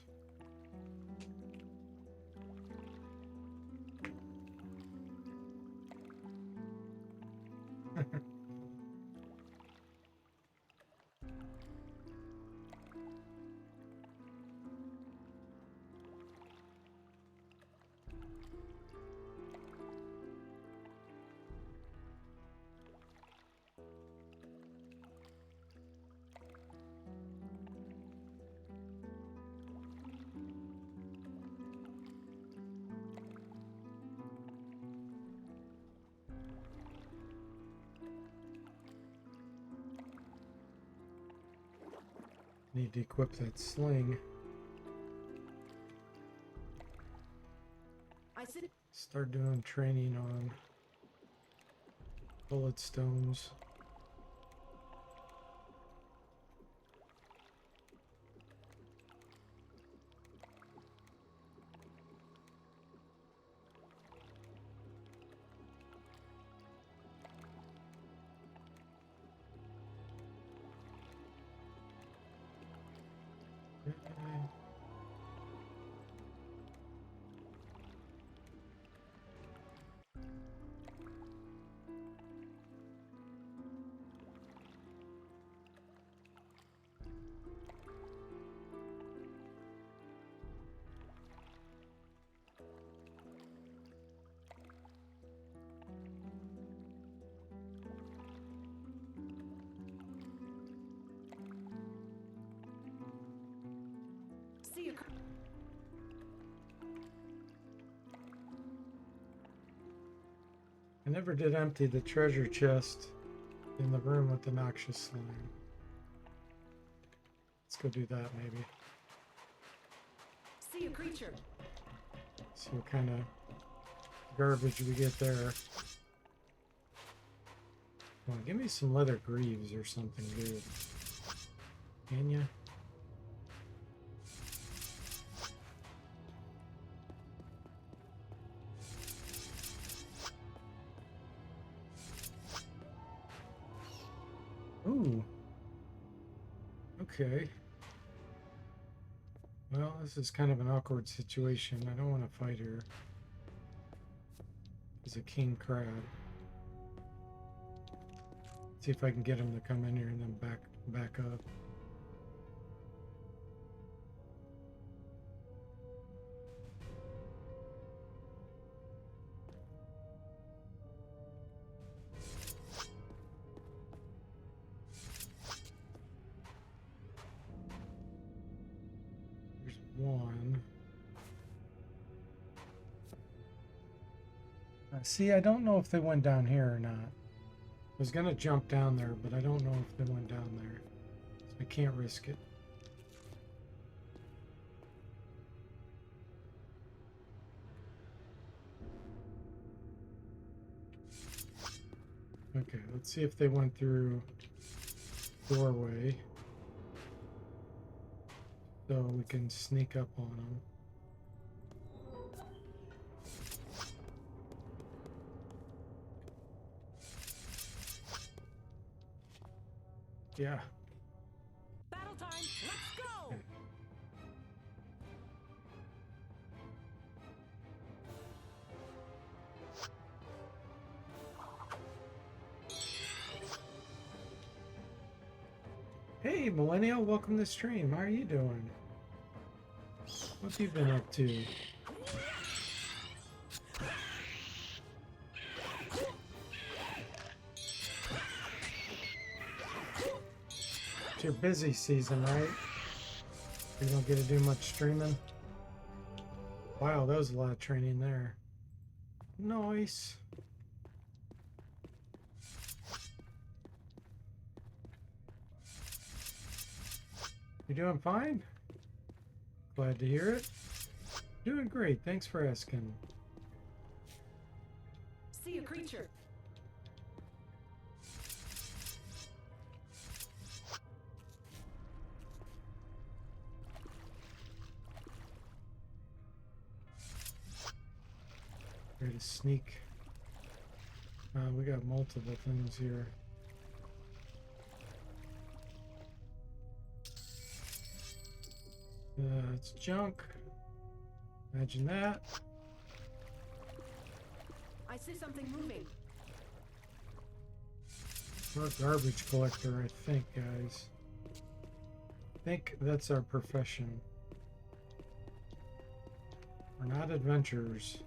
Need to equip that sling. I see. Start doing training on bullet stones. See you. I never did empty the treasure chest in the room with the noxious slime. Let's go do that maybe. See a creature. See what kind of garbage we get there. Come on, give me some leather greaves or something good. Can ya? Ooh. Okay. Well, this is kind of an awkward situation. I don't want to fight her. He's a king crab. See if I can get him to come in here and then back up. one. See, I don't know if they went down here or not. I was gonna jump down there, but I don't know if they went down there. So I can't risk it. Okay, let's see if they went through doorway. So we can sneak up on them. Yeah. Battle time. Let's go. Okay. Hey, Millennial, welcome to the stream. How are you doing? What have you been up to? It's your busy season, right? You don't get to do much streaming. Wow, that was a lot of training there. Nice. You doing fine? Glad to hear it. Doing great, thanks for asking. See a creature. Ready to sneak. We got multiple things here. It's junk. Imagine that. I see something moving. We're a garbage collector, I think, guys. I think that's our profession. We're not adventurers.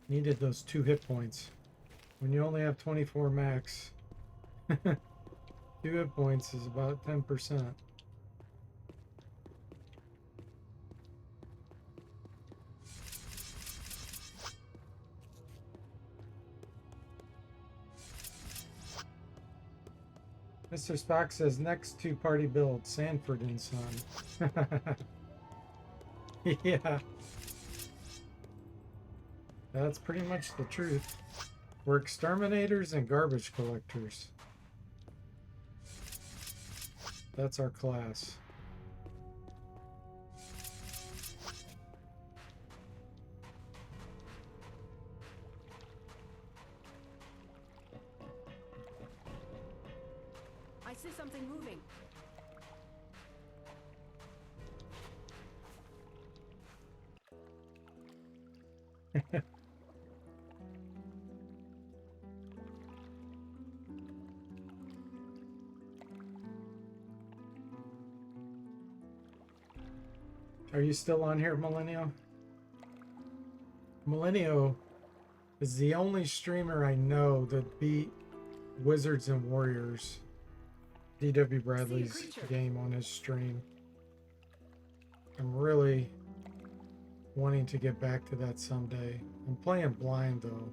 Needed those 2 hit points. When you only have 24 max, 2 hit points is about 10%. Mr. Spock says next to party build, Sanford and Son. Yeah. That's pretty much the truth. We're exterminators and garbage collectors. That's our class. I see something moving. Are you still on here, Millennial? Millennial is the only streamer I know that beat Wizards and Warriors, D.W. Bradley's creature. game, on his stream. I'm really wanting to get back to that someday. I'm playing blind though,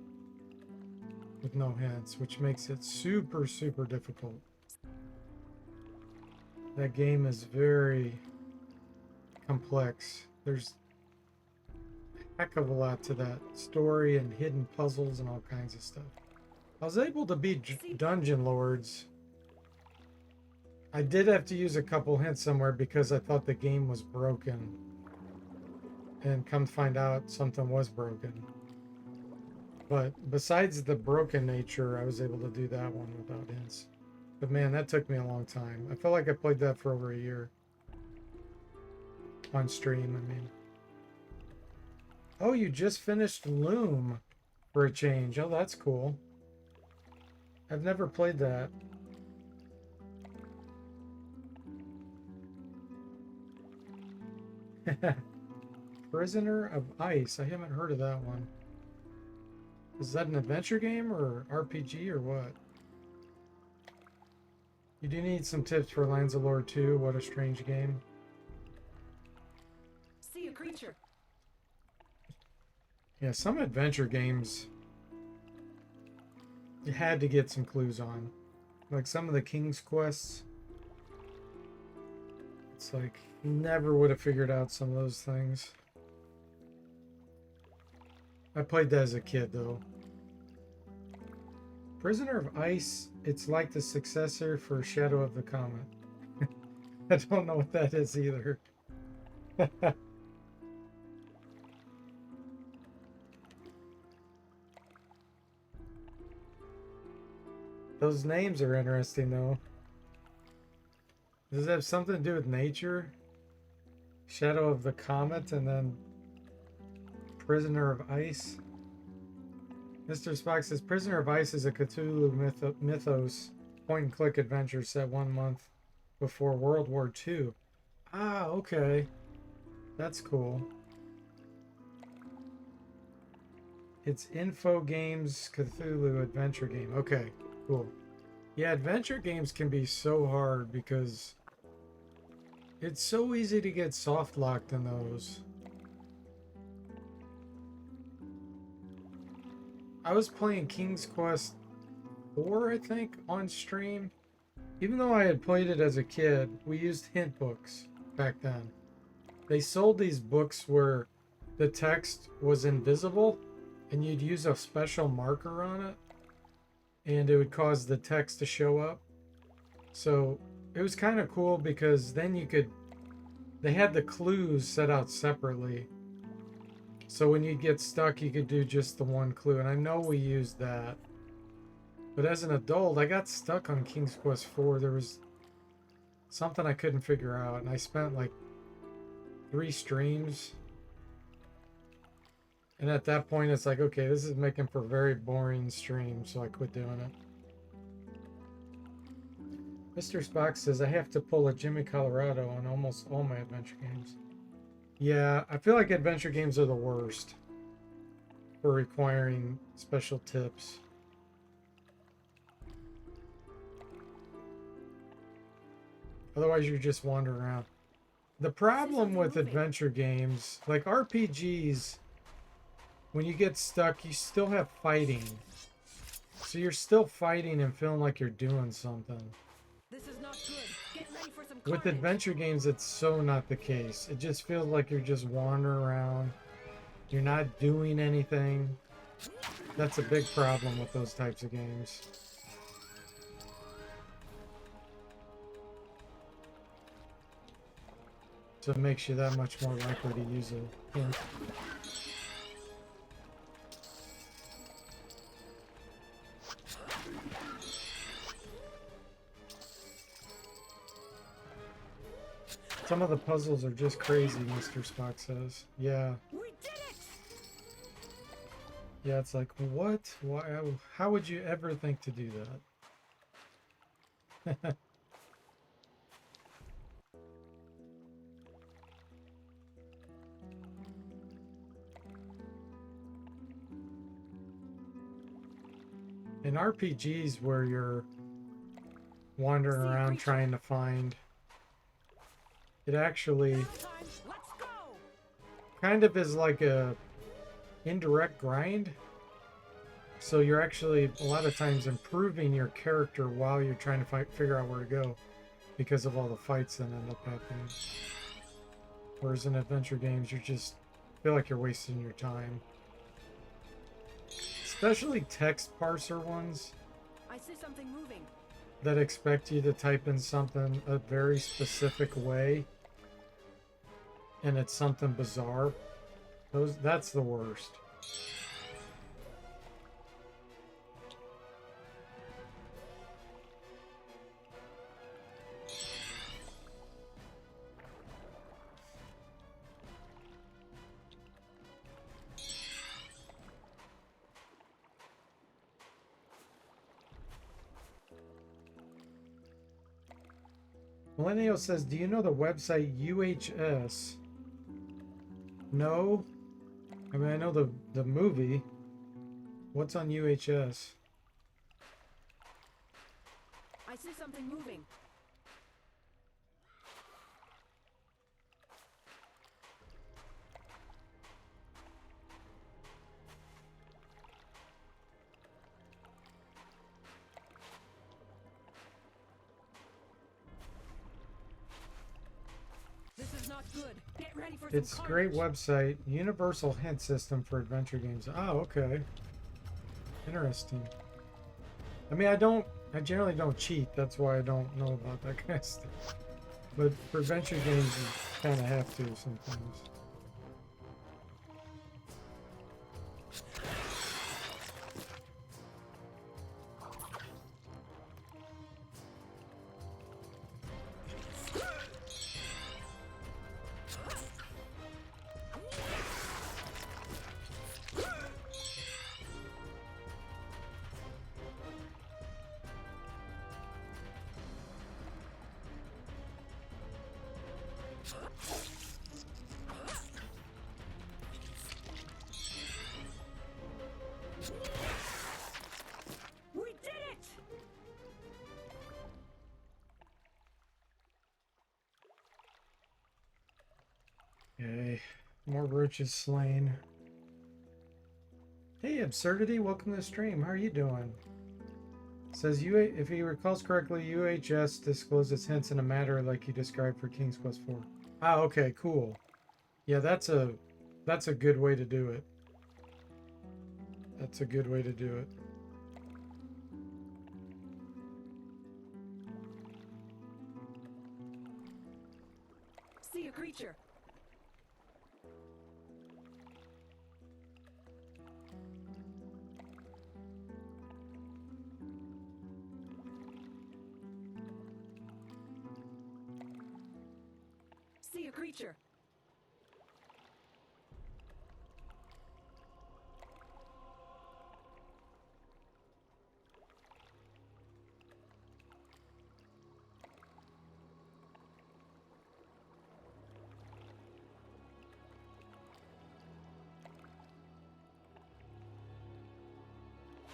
with no hints, which makes it super, super difficult. That game is very complex. There's a heck of a lot to that story and hidden puzzles and all kinds of stuff. I was able to beat Dungeon Lords. I did have to use a couple hints somewhere because I thought the game was broken. And come to find out, something was broken. But besides the broken nature, I was able to do that one without hints. But man, that took me a long time. I felt like I played that for over a year. On stream, I mean. Oh, you just finished Loom for a change. Oh, that's cool. I've never played that. Prisoner of Ice. I haven't heard of that one. Is that an adventure game or RPG or what? You do need some tips for Lands of Lore 2. What a strange game. See a creature. Yeah, some adventure games you had to get some clues on. Like some of the King's Quests. It's like never would have figured out some of those things. I played that as a kid though. Prisoner of Ice, it's like the successor for Shadow of the Comet. I don't know what that is either. Those names are interesting though. Does it have something to do with nature? Shadow of the Comet and then Prisoner of Ice? Mr. Spock says Prisoner of Ice is a Cthulhu mythos point and click adventure set 1 month before World War II. Ah, okay. That's cool. It's Info Games Cthulhu adventure game. Okay, cool. Yeah, adventure games can be so hard because it's so easy to get soft locked in those. I was playing King's Quest 4, I think, on stream. Even though I had played it as a kid, we used hint books back then. They sold these books where the text was invisible and you'd use a special marker on it and it would cause the text to show up. So it was kind of cool because then they had the clues set out separately. So when you get stuck, you could do just the one clue. And I know we used that. But as an adult, I got stuck on King's Quest 4. There was something I couldn't figure out. And I spent like 3 streams. And at that point, it's like, okay, this is making for very boring streams. So I quit doing it. Mr. Spock says, I have to pull a Jimmy Colorado on almost all my adventure games. Yeah, I feel like adventure games are the worst for requiring special tips. Otherwise, you're just wandering around. The problem with adventure games, like RPGs, when you get stuck, you still have fighting. So you're still fighting and feeling like you're doing something. This is not good. Get ready for some With carnage. adventure games, it's so not the case. It just feels like you're just wandering around. You're not doing anything. That's a big problem with those types of games. So it makes you that much more likely to use a hint. Some of the puzzles are just crazy, Mr. Spock says. Yeah. We did it! Yeah, it's like, what? Why? How would you ever think to do that? In RPGs where you're wandering around trying to find, it actually Now time. Let's go! kind of is like a indirect grind. So you're actually a lot of times improving your character while you're trying to figure out where to go because of all the fights that end up happening. Whereas in adventure games, you just feel like you're wasting your time. Especially text parser ones I see something moving. that expect you to type in something a very specific way and it's something bizarre. That's the worst. Millennial says, do you know the website UHS No. I mean, I know the movie. What's on UHS? I see something moving. This is not good. Get ready for It's a some great carnage. website. Universal hint system for adventure games. Oh, okay. Interesting. I mean, I generally don't cheat. That's why I don't know about that kind of stuff. But for adventure games, you kind of have to sometimes. We did it! Okay. More roaches slain. Hey, Absurdity, welcome to the stream. How are you doing? Says if he recalls correctly, UHS discloses hints in a matter like you described for King's Quest 4. Ah, okay, cool. Yeah, that's a good way to do it. That's a good way to do it. See a creature. See a creature.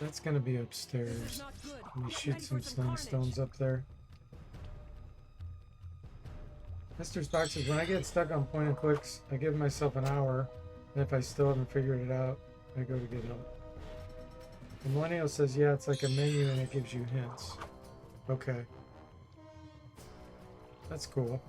That's gonna be This is upstairs. not good. Let me Get shoot ready some for some stone carnage. stones up there. Mr. Spock says, when I get stuck on point and clicks, I give myself an hour, and if I still haven't figured it out, I go to get help. And Millennial says, yeah, it's like a menu and it gives you hints. Okay. That's cool.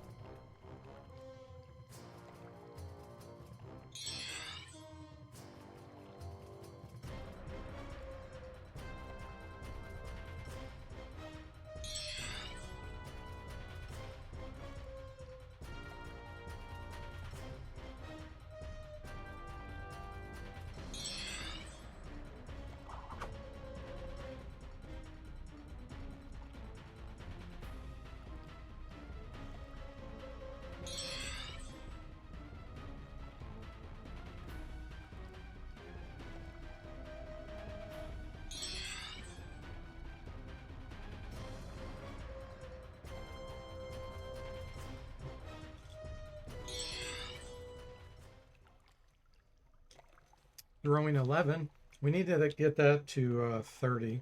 Throwing 11. We need to get that to 30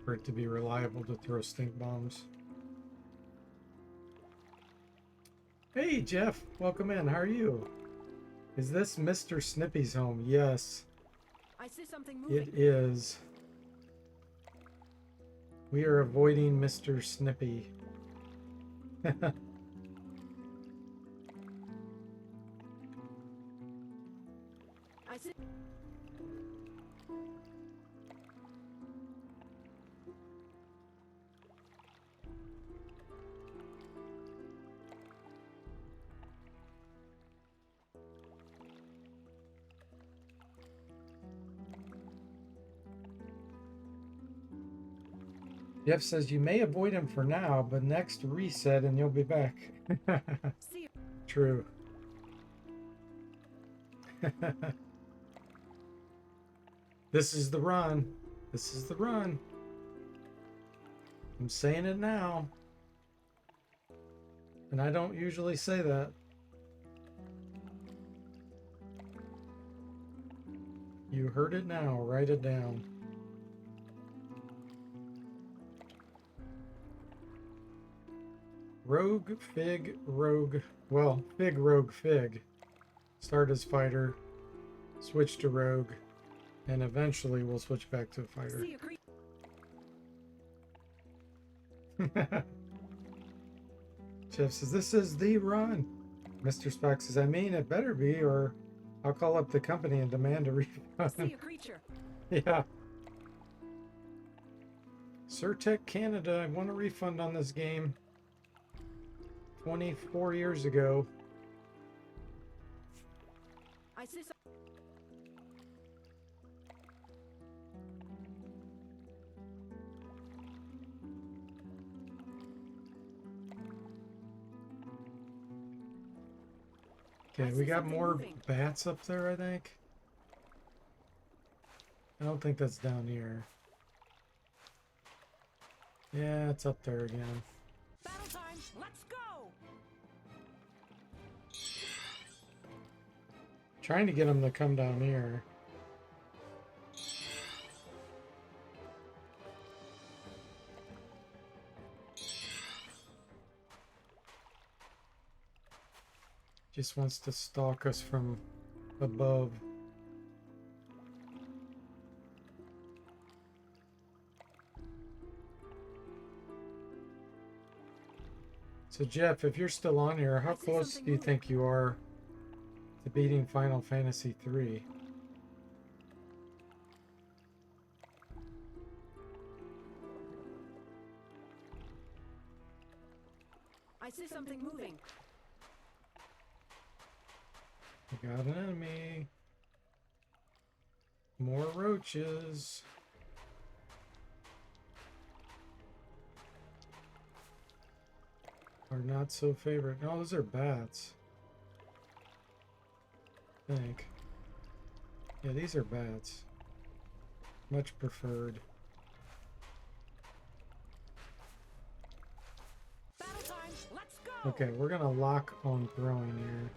for it to be reliable to throw stink bombs. Hey, Jeff. Welcome in. How are you? Is this Mr. Snippy's home? Yes, I see something moving. it is. We are avoiding Mr. Snippy. I see. Jeff says you may avoid him for now, but next reset and you'll be back. See. True. This is the run. This is the run. I'm saying it now. And I don't usually say that. You heard it now. Write it down. Rogue, Fig, Rogue. Well, Fig, Rogue, Fig. Start as fighter. Switch to Rogue. And eventually we'll switch back to a fighter. See a creature. Jeff says, this is the run. Mr. Spock says, I mean, it better be, or I'll call up the company and demand a refund. See a creature. Yeah. Surtech Canada, I want a refund on this game. 24 years ago. I see some. Okay, I we see got something more moving. bats up there, I think. I don't think that's down here. Yeah, it's up there again. Battle time. Let's go. Trying to get them to come down here. Just wants to stalk us from above. So Jeff, if you're still on here, how I see close something do you moving. think you are to beating Final Fantasy III? I see something moving. We got an enemy. More roaches. Our not so favorite. No, those are bats. I think. Yeah, these are bats. Much preferred. Battle time. Let's go. Okay, we're gonna lock on throwing here.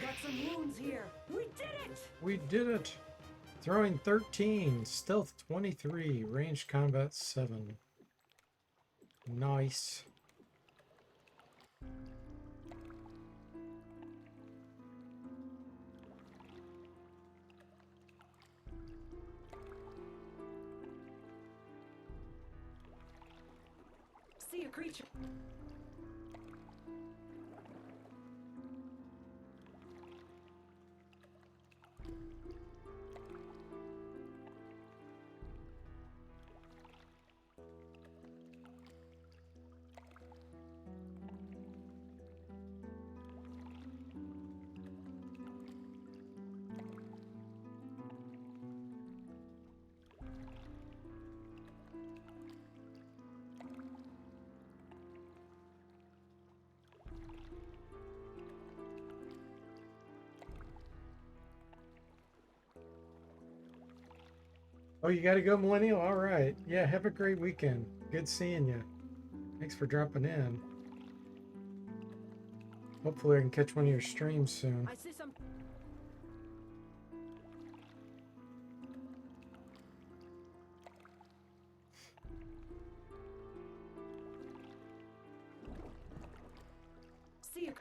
Got some wounds here. We did it. We did it! Throwing 13, stealth 23, ranged combat 7. Nice. See a creature. Oh, you gotta go, Millennial? Alright. Yeah, have a great weekend. Good seeing you. Thanks for dropping in. Hopefully I can catch one of your streams soon. I see some. See a.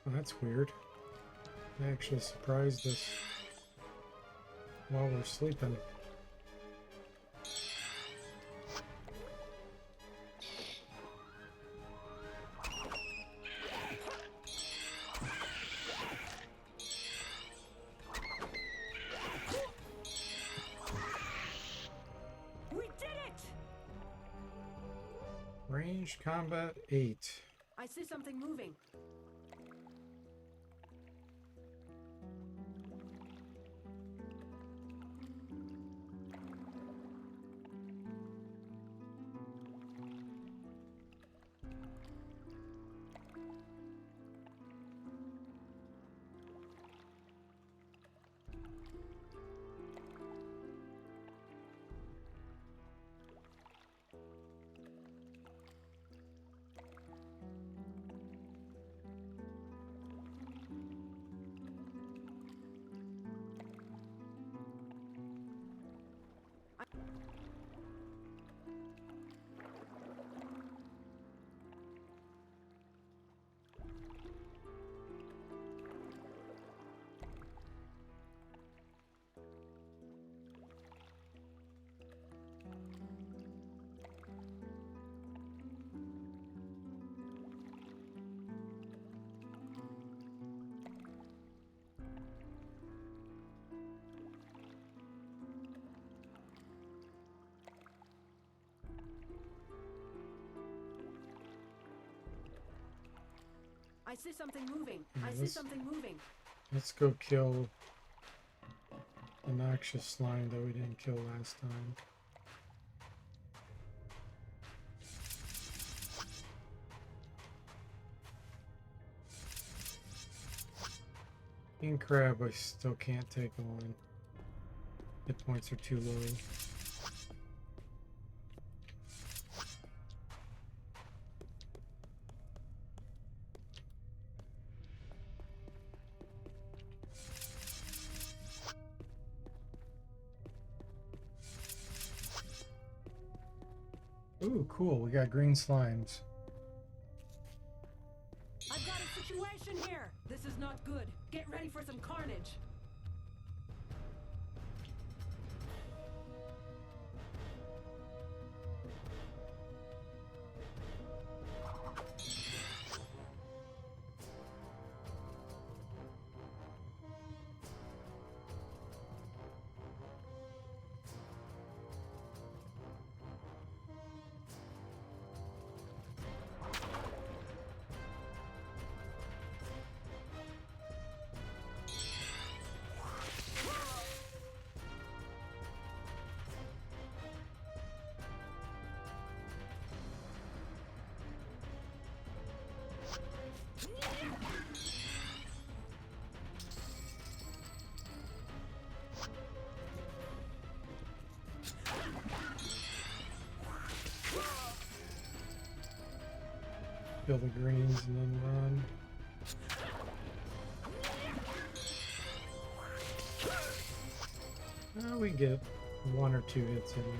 Oh, that's weird. They actually surprised us. while we're sleeping. We did it! Ranged combat 8. I see something moving. I see something moving. I see something moving. Let's go kill the noxious slime that we didn't kill last time. King crab I still can't take on. Hit points are too low. Ooh, cool. We got green slimes. I've got a situation here. This is not good. Get ready for some carnage. Kill the greens and then run. We get 1 or 2 hits in here.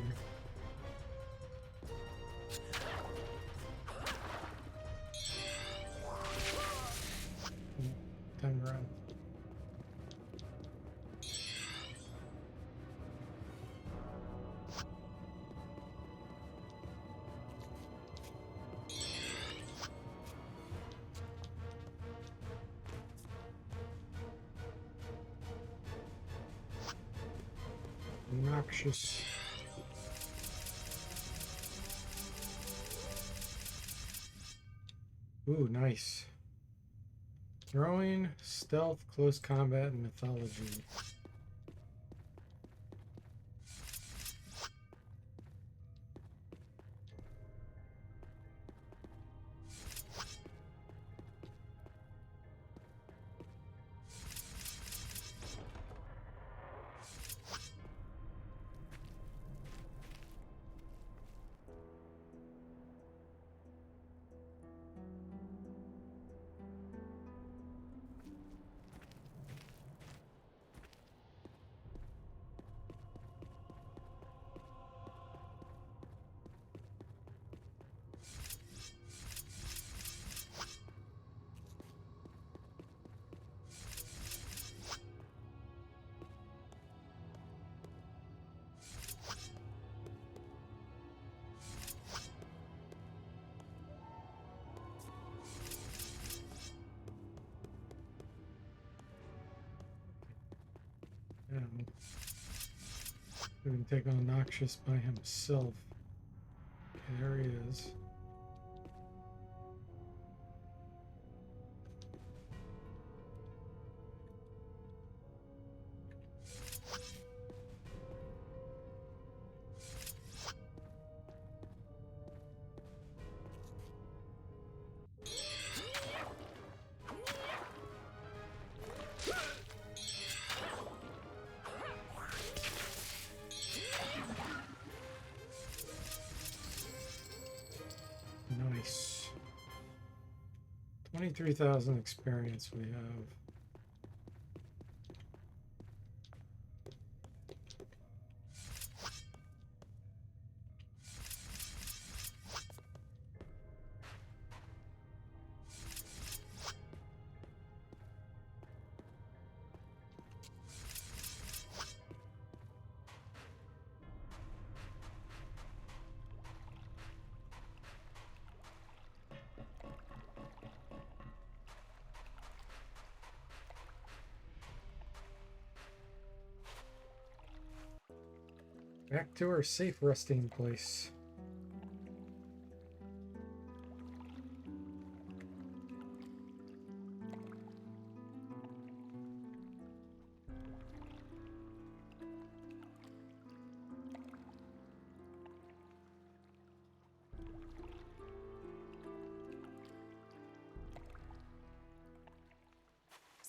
Time to run. Noxious. Ooh, nice. Throwing, stealth, close combat, and mythology. We can take on Noxious by himself. Okay, there he is. Nice. 23,000 experience we have. Back to our safe resting place.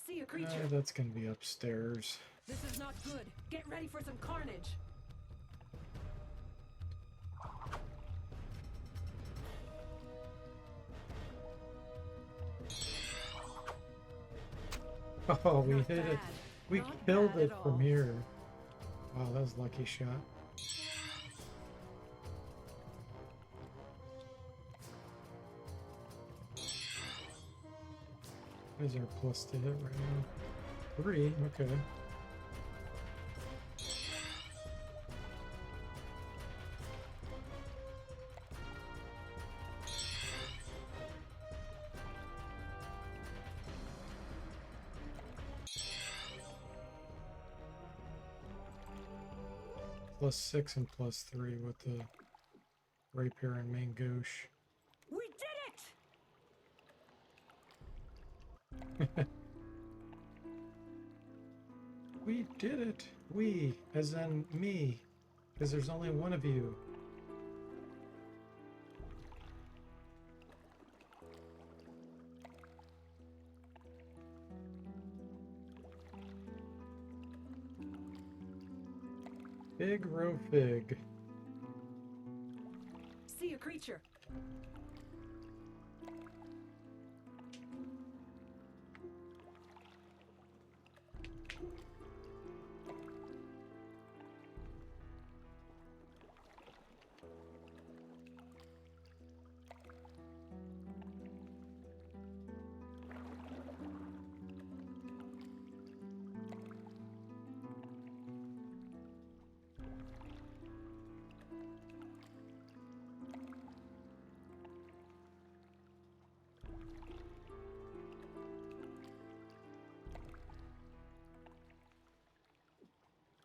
See a creature. That's gonna be upstairs. This is not good. Get ready for some carnage. Oh, we Not hit it. bad. We Not killed bad it at from all. here. Wow, that was a lucky shot. What is our plus to hit right now? 3, okay. +6 and +3 with the rapier and main gauche. We did it! We did it! We, as in me, because there's only one of you. Big row fig. See a creature.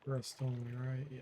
Rest only, right? Yeah.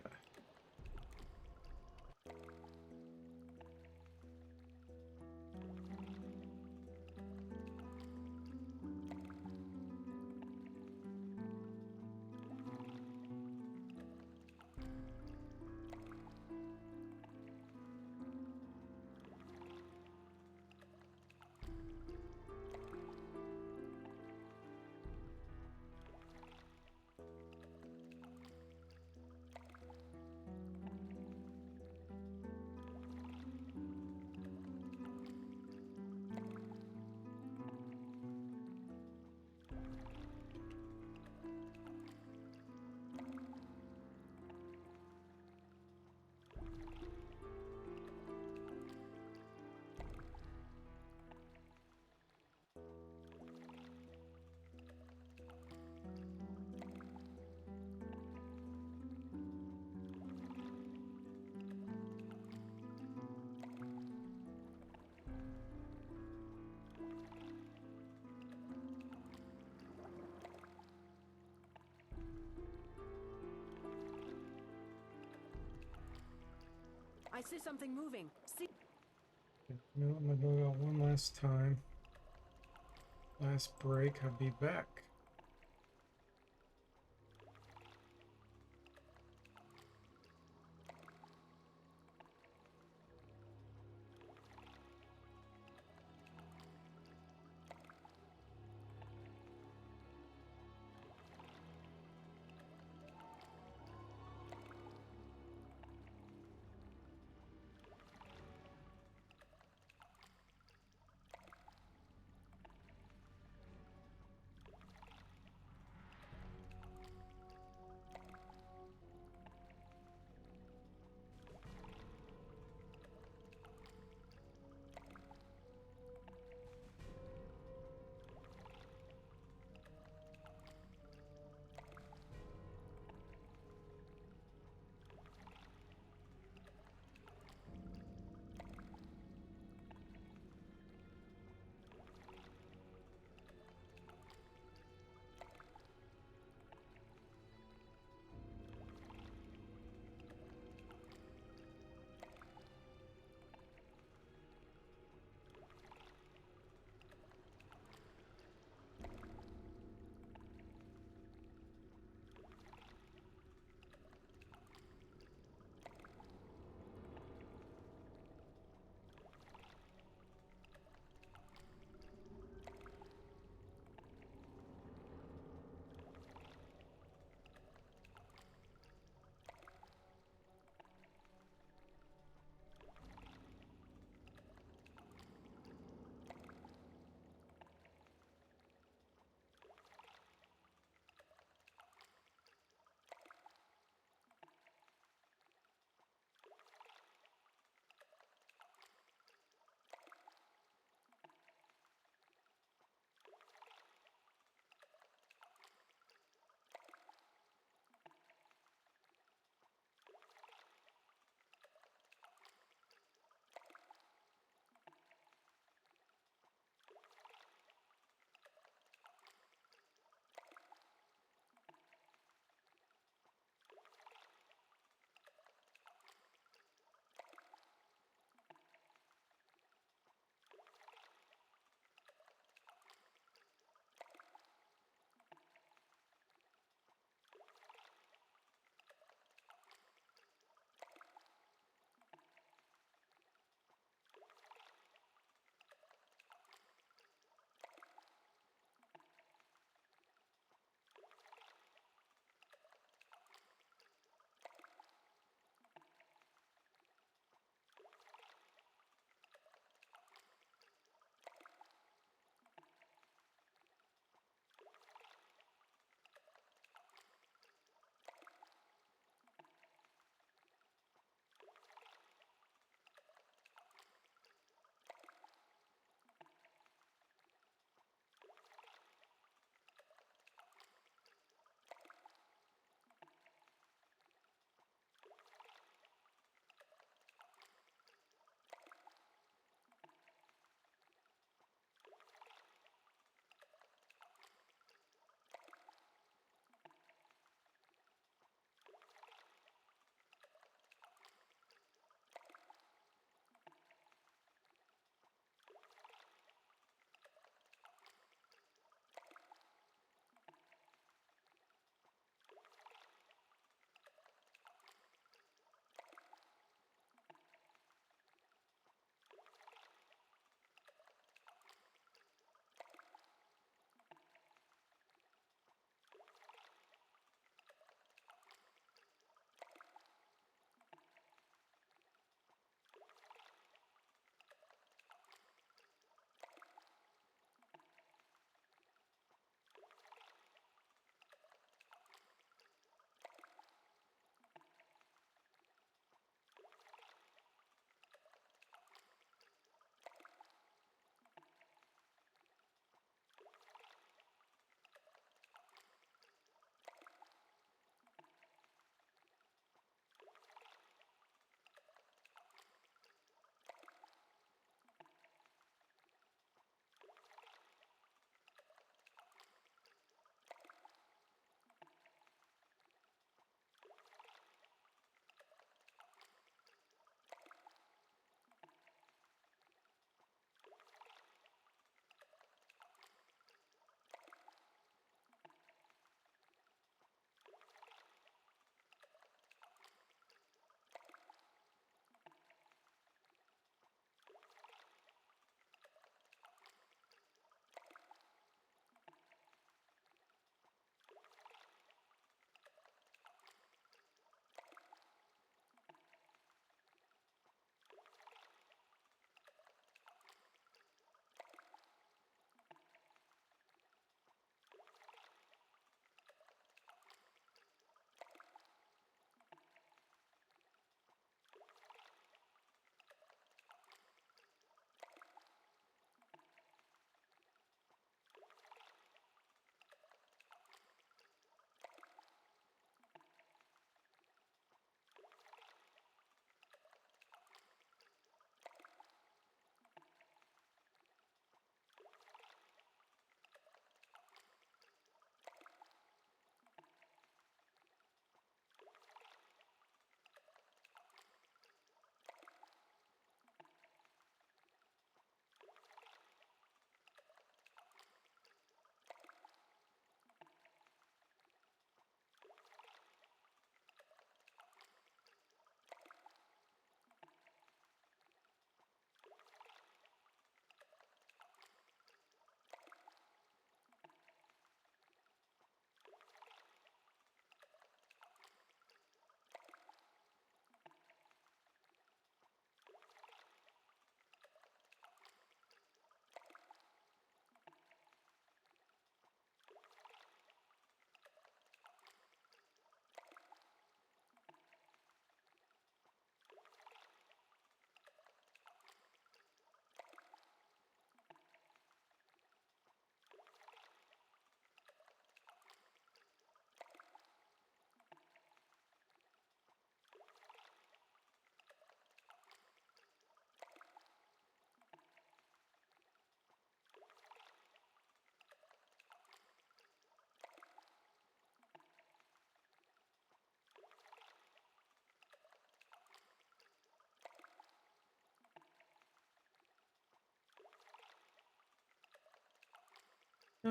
I see something moving. See? No, I'm gonna go out one last time. Last break. I'll be back.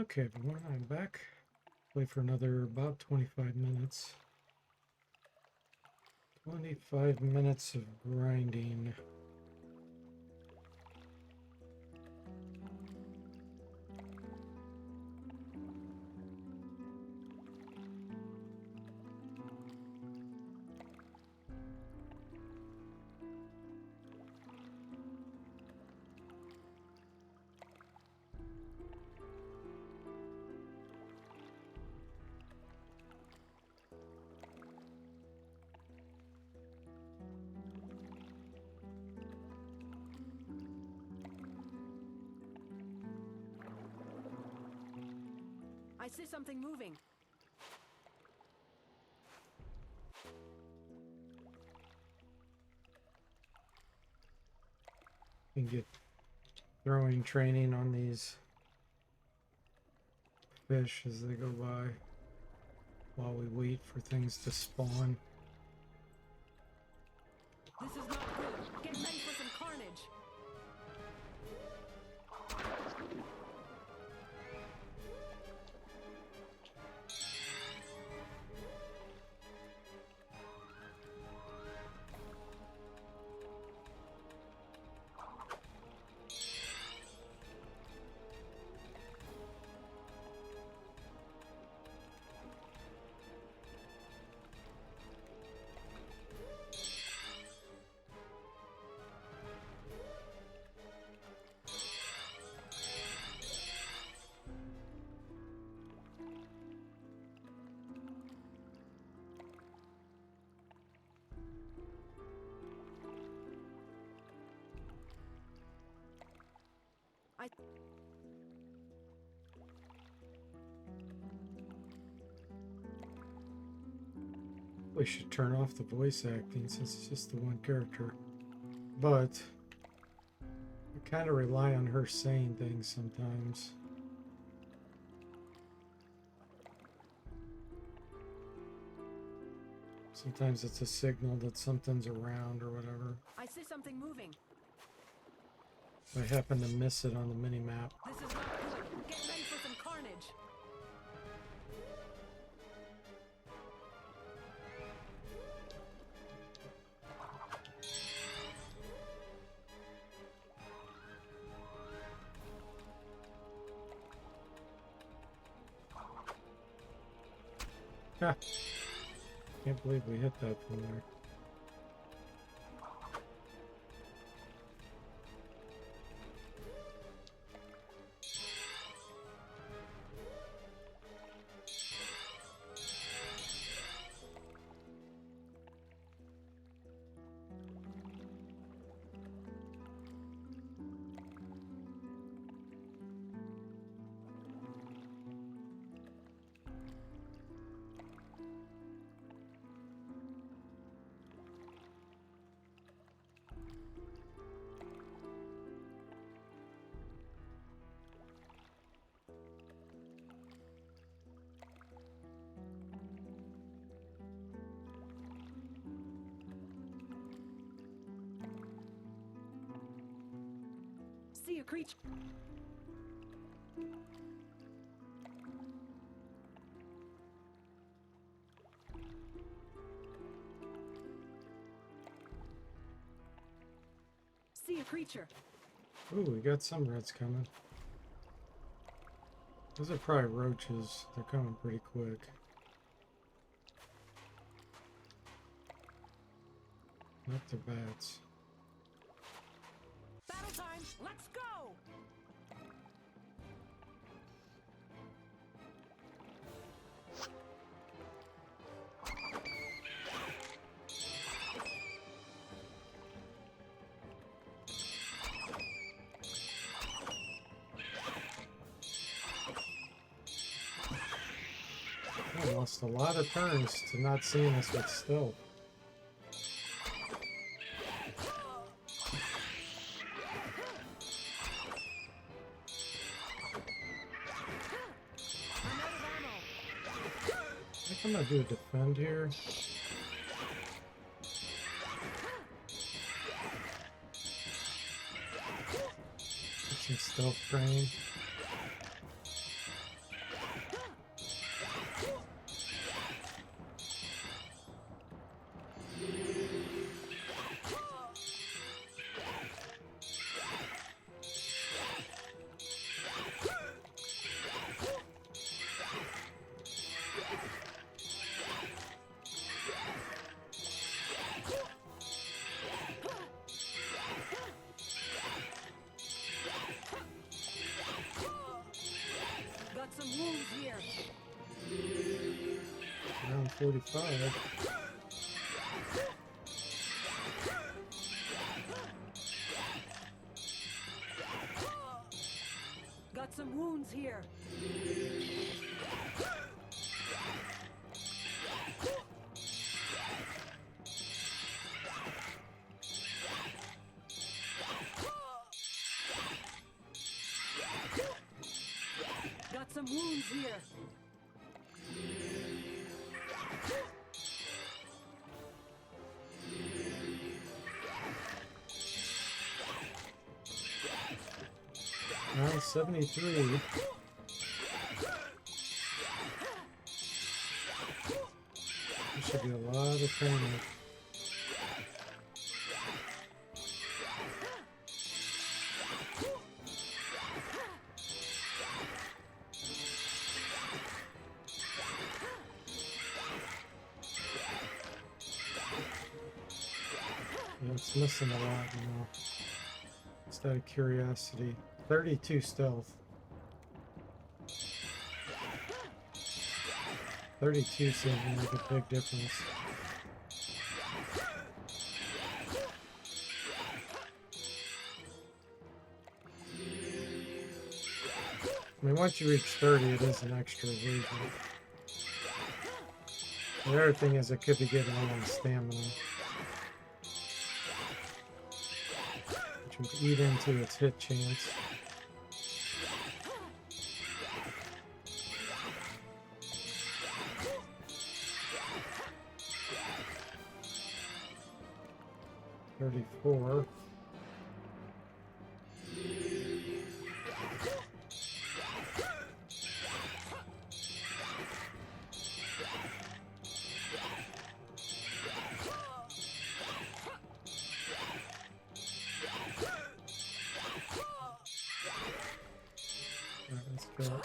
Okay, everyone, I'm back. Play for another about 25 minutes. 25 minutes of grinding. I see something moving. You can get throwing training on these fish as they go by while we wait for things to spawn. This is not good. Get ready for some carnage. We should turn off the voice acting since it's just the one character. But I kind of rely on her saying things sometimes. Sometimes it's a signal that something's around or whatever. I see something moving. I happen to miss it on the mini-map. This is not good. Get ready for some carnage. Ha! Can't believe we hit that from there. See a creature. See a creature. Ooh, we got some reds coming. Those are probably roaches. They're coming pretty quick. Not the bats. Battle time. Let's go. I lost a lot of turns to not seeing us with stealth. I'm out of ammo. I think I'm gonna do a defend here. Get some stealth training. 45. Got some wounds here. Got some wounds here. Now 73. There should be a lot of training. Yeah, it's missing a lot, you know. Just out of curiosity. 32 stealth. 32 seems to make a big difference. I mean, once you reach 30, it is an extra evasion. The other thing is it could be getting low on stamina, which would eat into its hit chance. $34. Alright, let's go.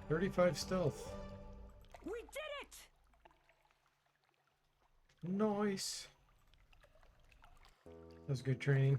35 stealth. We did it! Nice. That was good training.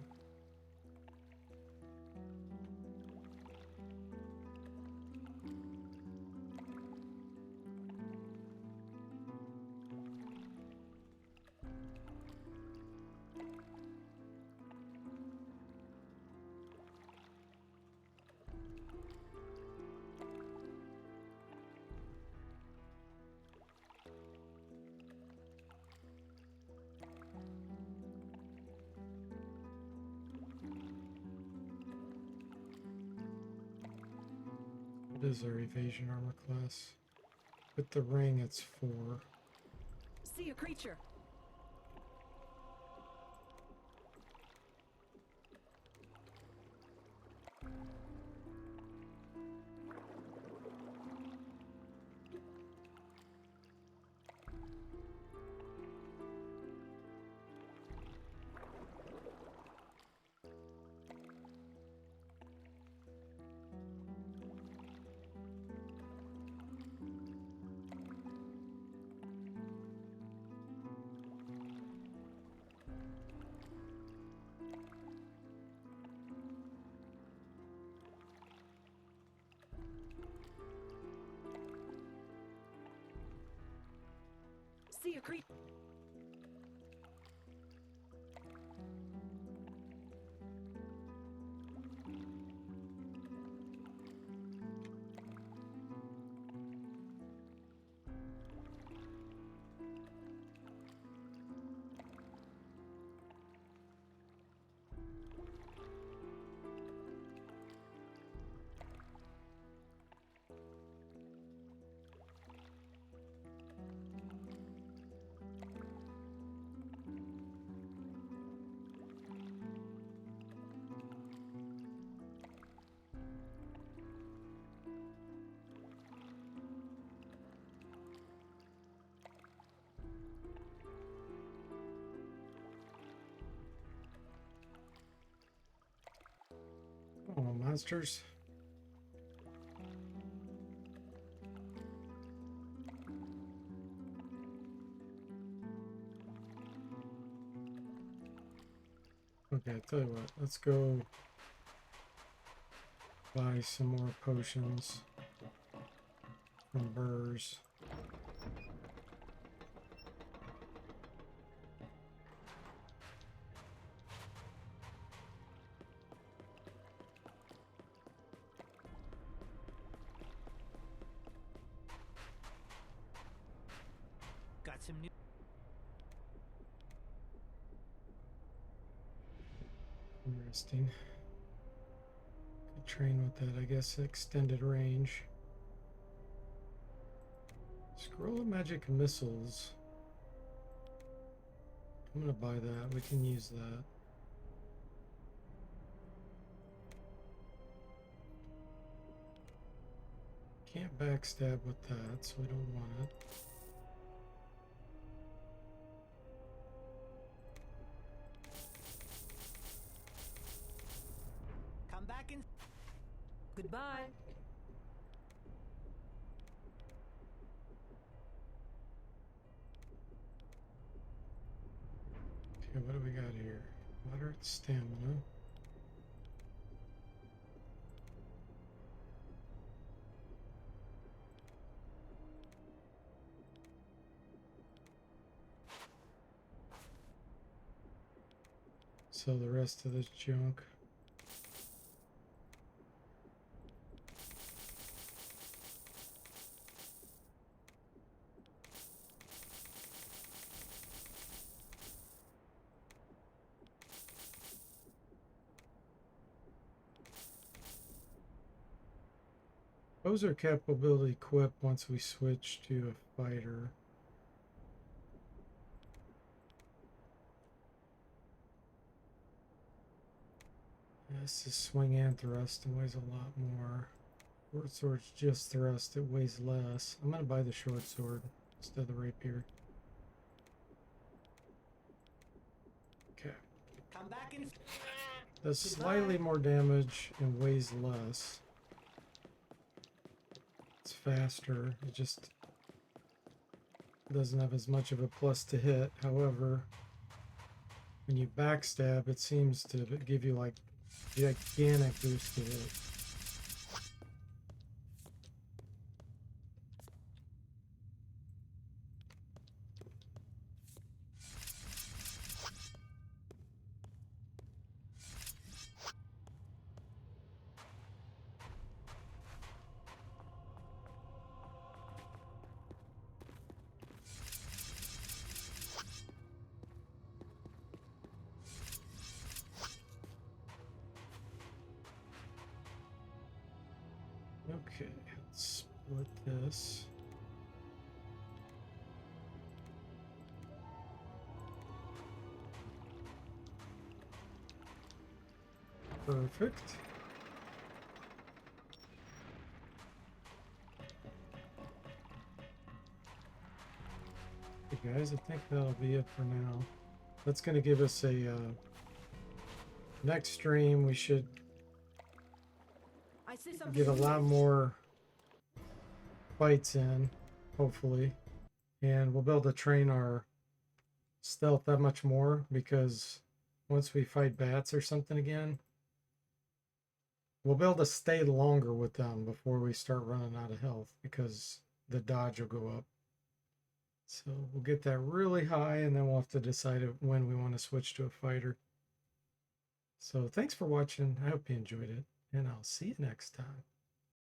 What is our evasion armor class? With the ring, it's 4. See a creature. See a creature. Oh, monsters. Okay, I tell you what, let's go buy some more potions. from burrs. Got some new. Interesting. Could train with that, I guess. Extended range. Scroll of Magic Missiles. I'm gonna buy that. We can use that. Can't backstab with that, so we don't want it. Come back in. Goodbye. Okay, what do we got here? Moderate stamina. So the rest of this junk. Poser capability equip once we switch to a fighter. This is swing and thrust and weighs a lot more. Short sword's just thrust, it weighs less. I'm gonna buy the short sword instead of the rapier. Okay. Come back in. Does slightly more damage and weighs less. It's faster. It just doesn't have as much of a plus to hit. However, when you backstab, it seems to give you like gigantic boost to hit. Okay, let's split this. Perfect. Okay, guys, I think that'll be it for now. That's going to give us a next stream. We should I see something. get a lot more fights in, hopefully, and we'll be able to train our stealth that much more, because once we fight bats or something again, we'll be able to stay longer with them before we start running out of health, because the dodge will go up. So we'll get that really high, and then we'll have to decide when we want to switch to a fighter. So thanks for watching. I hope you enjoyed it, and I'll see you next time.